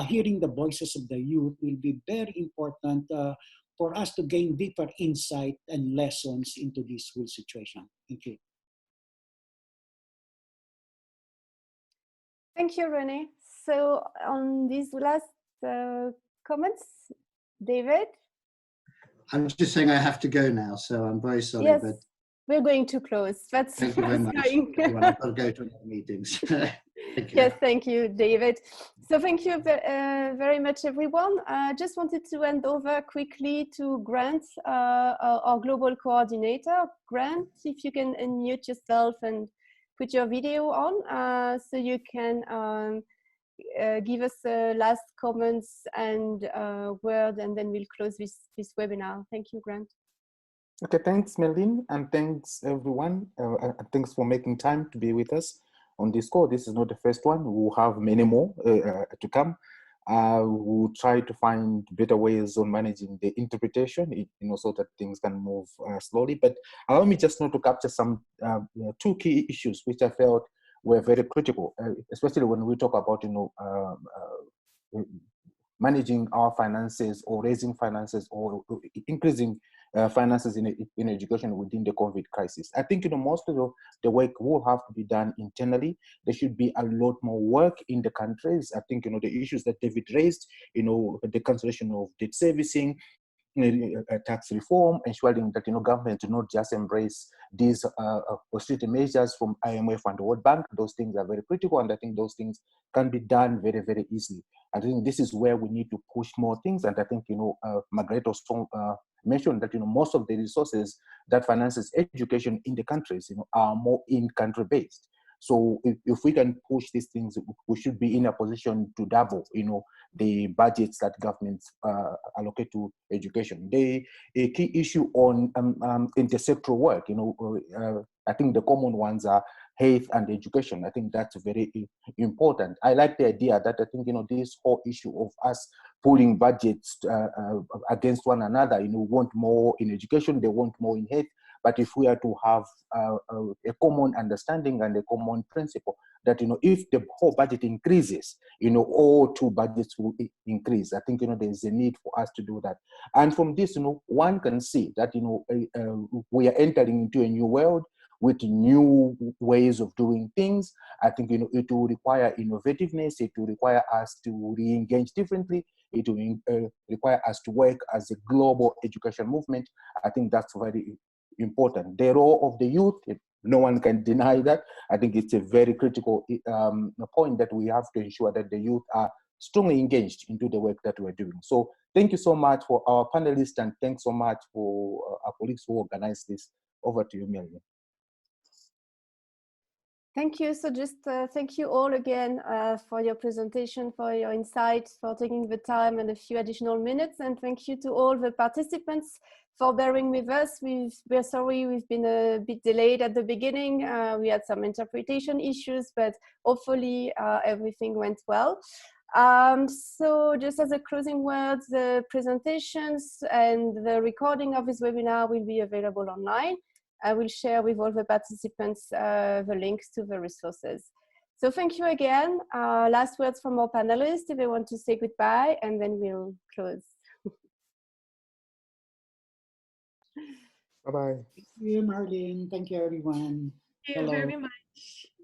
hearing the voices of the youth will be very important for us to gain deeper insight and lessons into this whole situation. Thank you. Thank you, Rene. So on these last comments, David? I'm just saying I have to go now, so I'm very sorry. Yes, but we're going to close. That's thank you very much. I've got to go to another meetings. Thank you. Yes, thank you, David. So thank you very much, everyone. I just wanted to hand over quickly to Grant, our global coordinator. Grant, if you can unmute yourself and put your video on so you can give us last comments and word, and then we'll close this webinar. Thank you, Grant. Okay, thanks, Melvin, and thanks, everyone. And thanks for making time to be with us on this call. This is not the first one. We'll have many more to come. We'll try to find better ways on managing the interpretation, so that things can move slowly. But allow me just now to capture some two key issues which I felt were very critical, especially when we talk about, managing our finances or raising finances or increasing finances in education within the COVID crisis. I think most of the work will have to be done internally. There should be a lot more work in the countries. I think the issues that David raised, the cancellation of debt servicing, tax reform, ensuring that government do not just embrace these austerity measures from IMF and the World Bank. Those things are very critical, and I think those things can be done very, very easily. I think this is where we need to push more things, and I think Margaret also mentioned that most of the resources that finances education in the countries are more in-country based. So if we can push these things, we should be in a position to double, the budgets that governments allocate to education. A key issue on intersectoral work, I think the common ones are health and education. I think that's very important. I like the idea that I think, this whole issue of us pulling budgets against one another, want more in education, they want more in health. But if we are to have a common understanding and a common principle that, if the whole budget increases, all two budgets will increase. I think, there's a need for us to do that. And from this, one can see that, we are entering into a new world with new ways of doing things. I think, it will require innovativeness. It will require us to re-engage differently. It will require us to work as a global education movement. I think that's very important. The role of the youth, no one can deny that. I think it's a very critical point that we have to ensure that the youth are strongly engaged into the work that we're doing. So thank you so much for our panelists, and thanks so much for our colleagues who organized this. Over to you, Melvin. Thank you. So just thank you all again for your presentation, for your insights, for taking the time and a few additional minutes. And thank you to all the participants for bearing with us. We're sorry we've been a bit delayed at the beginning. We had some interpretation issues, but hopefully everything went well. So just as a closing word, the presentations and the recording of this webinar will be available online. I will share with all the participants the links to the resources. So thank you again. Last words from our panelists, if they want to say goodbye, and then we'll close. Bye-bye. Thank you, Marlene. Thank you, everyone. Thank you very much.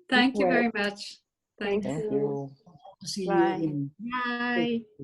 Thank you very much. Thank you. Hope to see Bye. you in. Bye.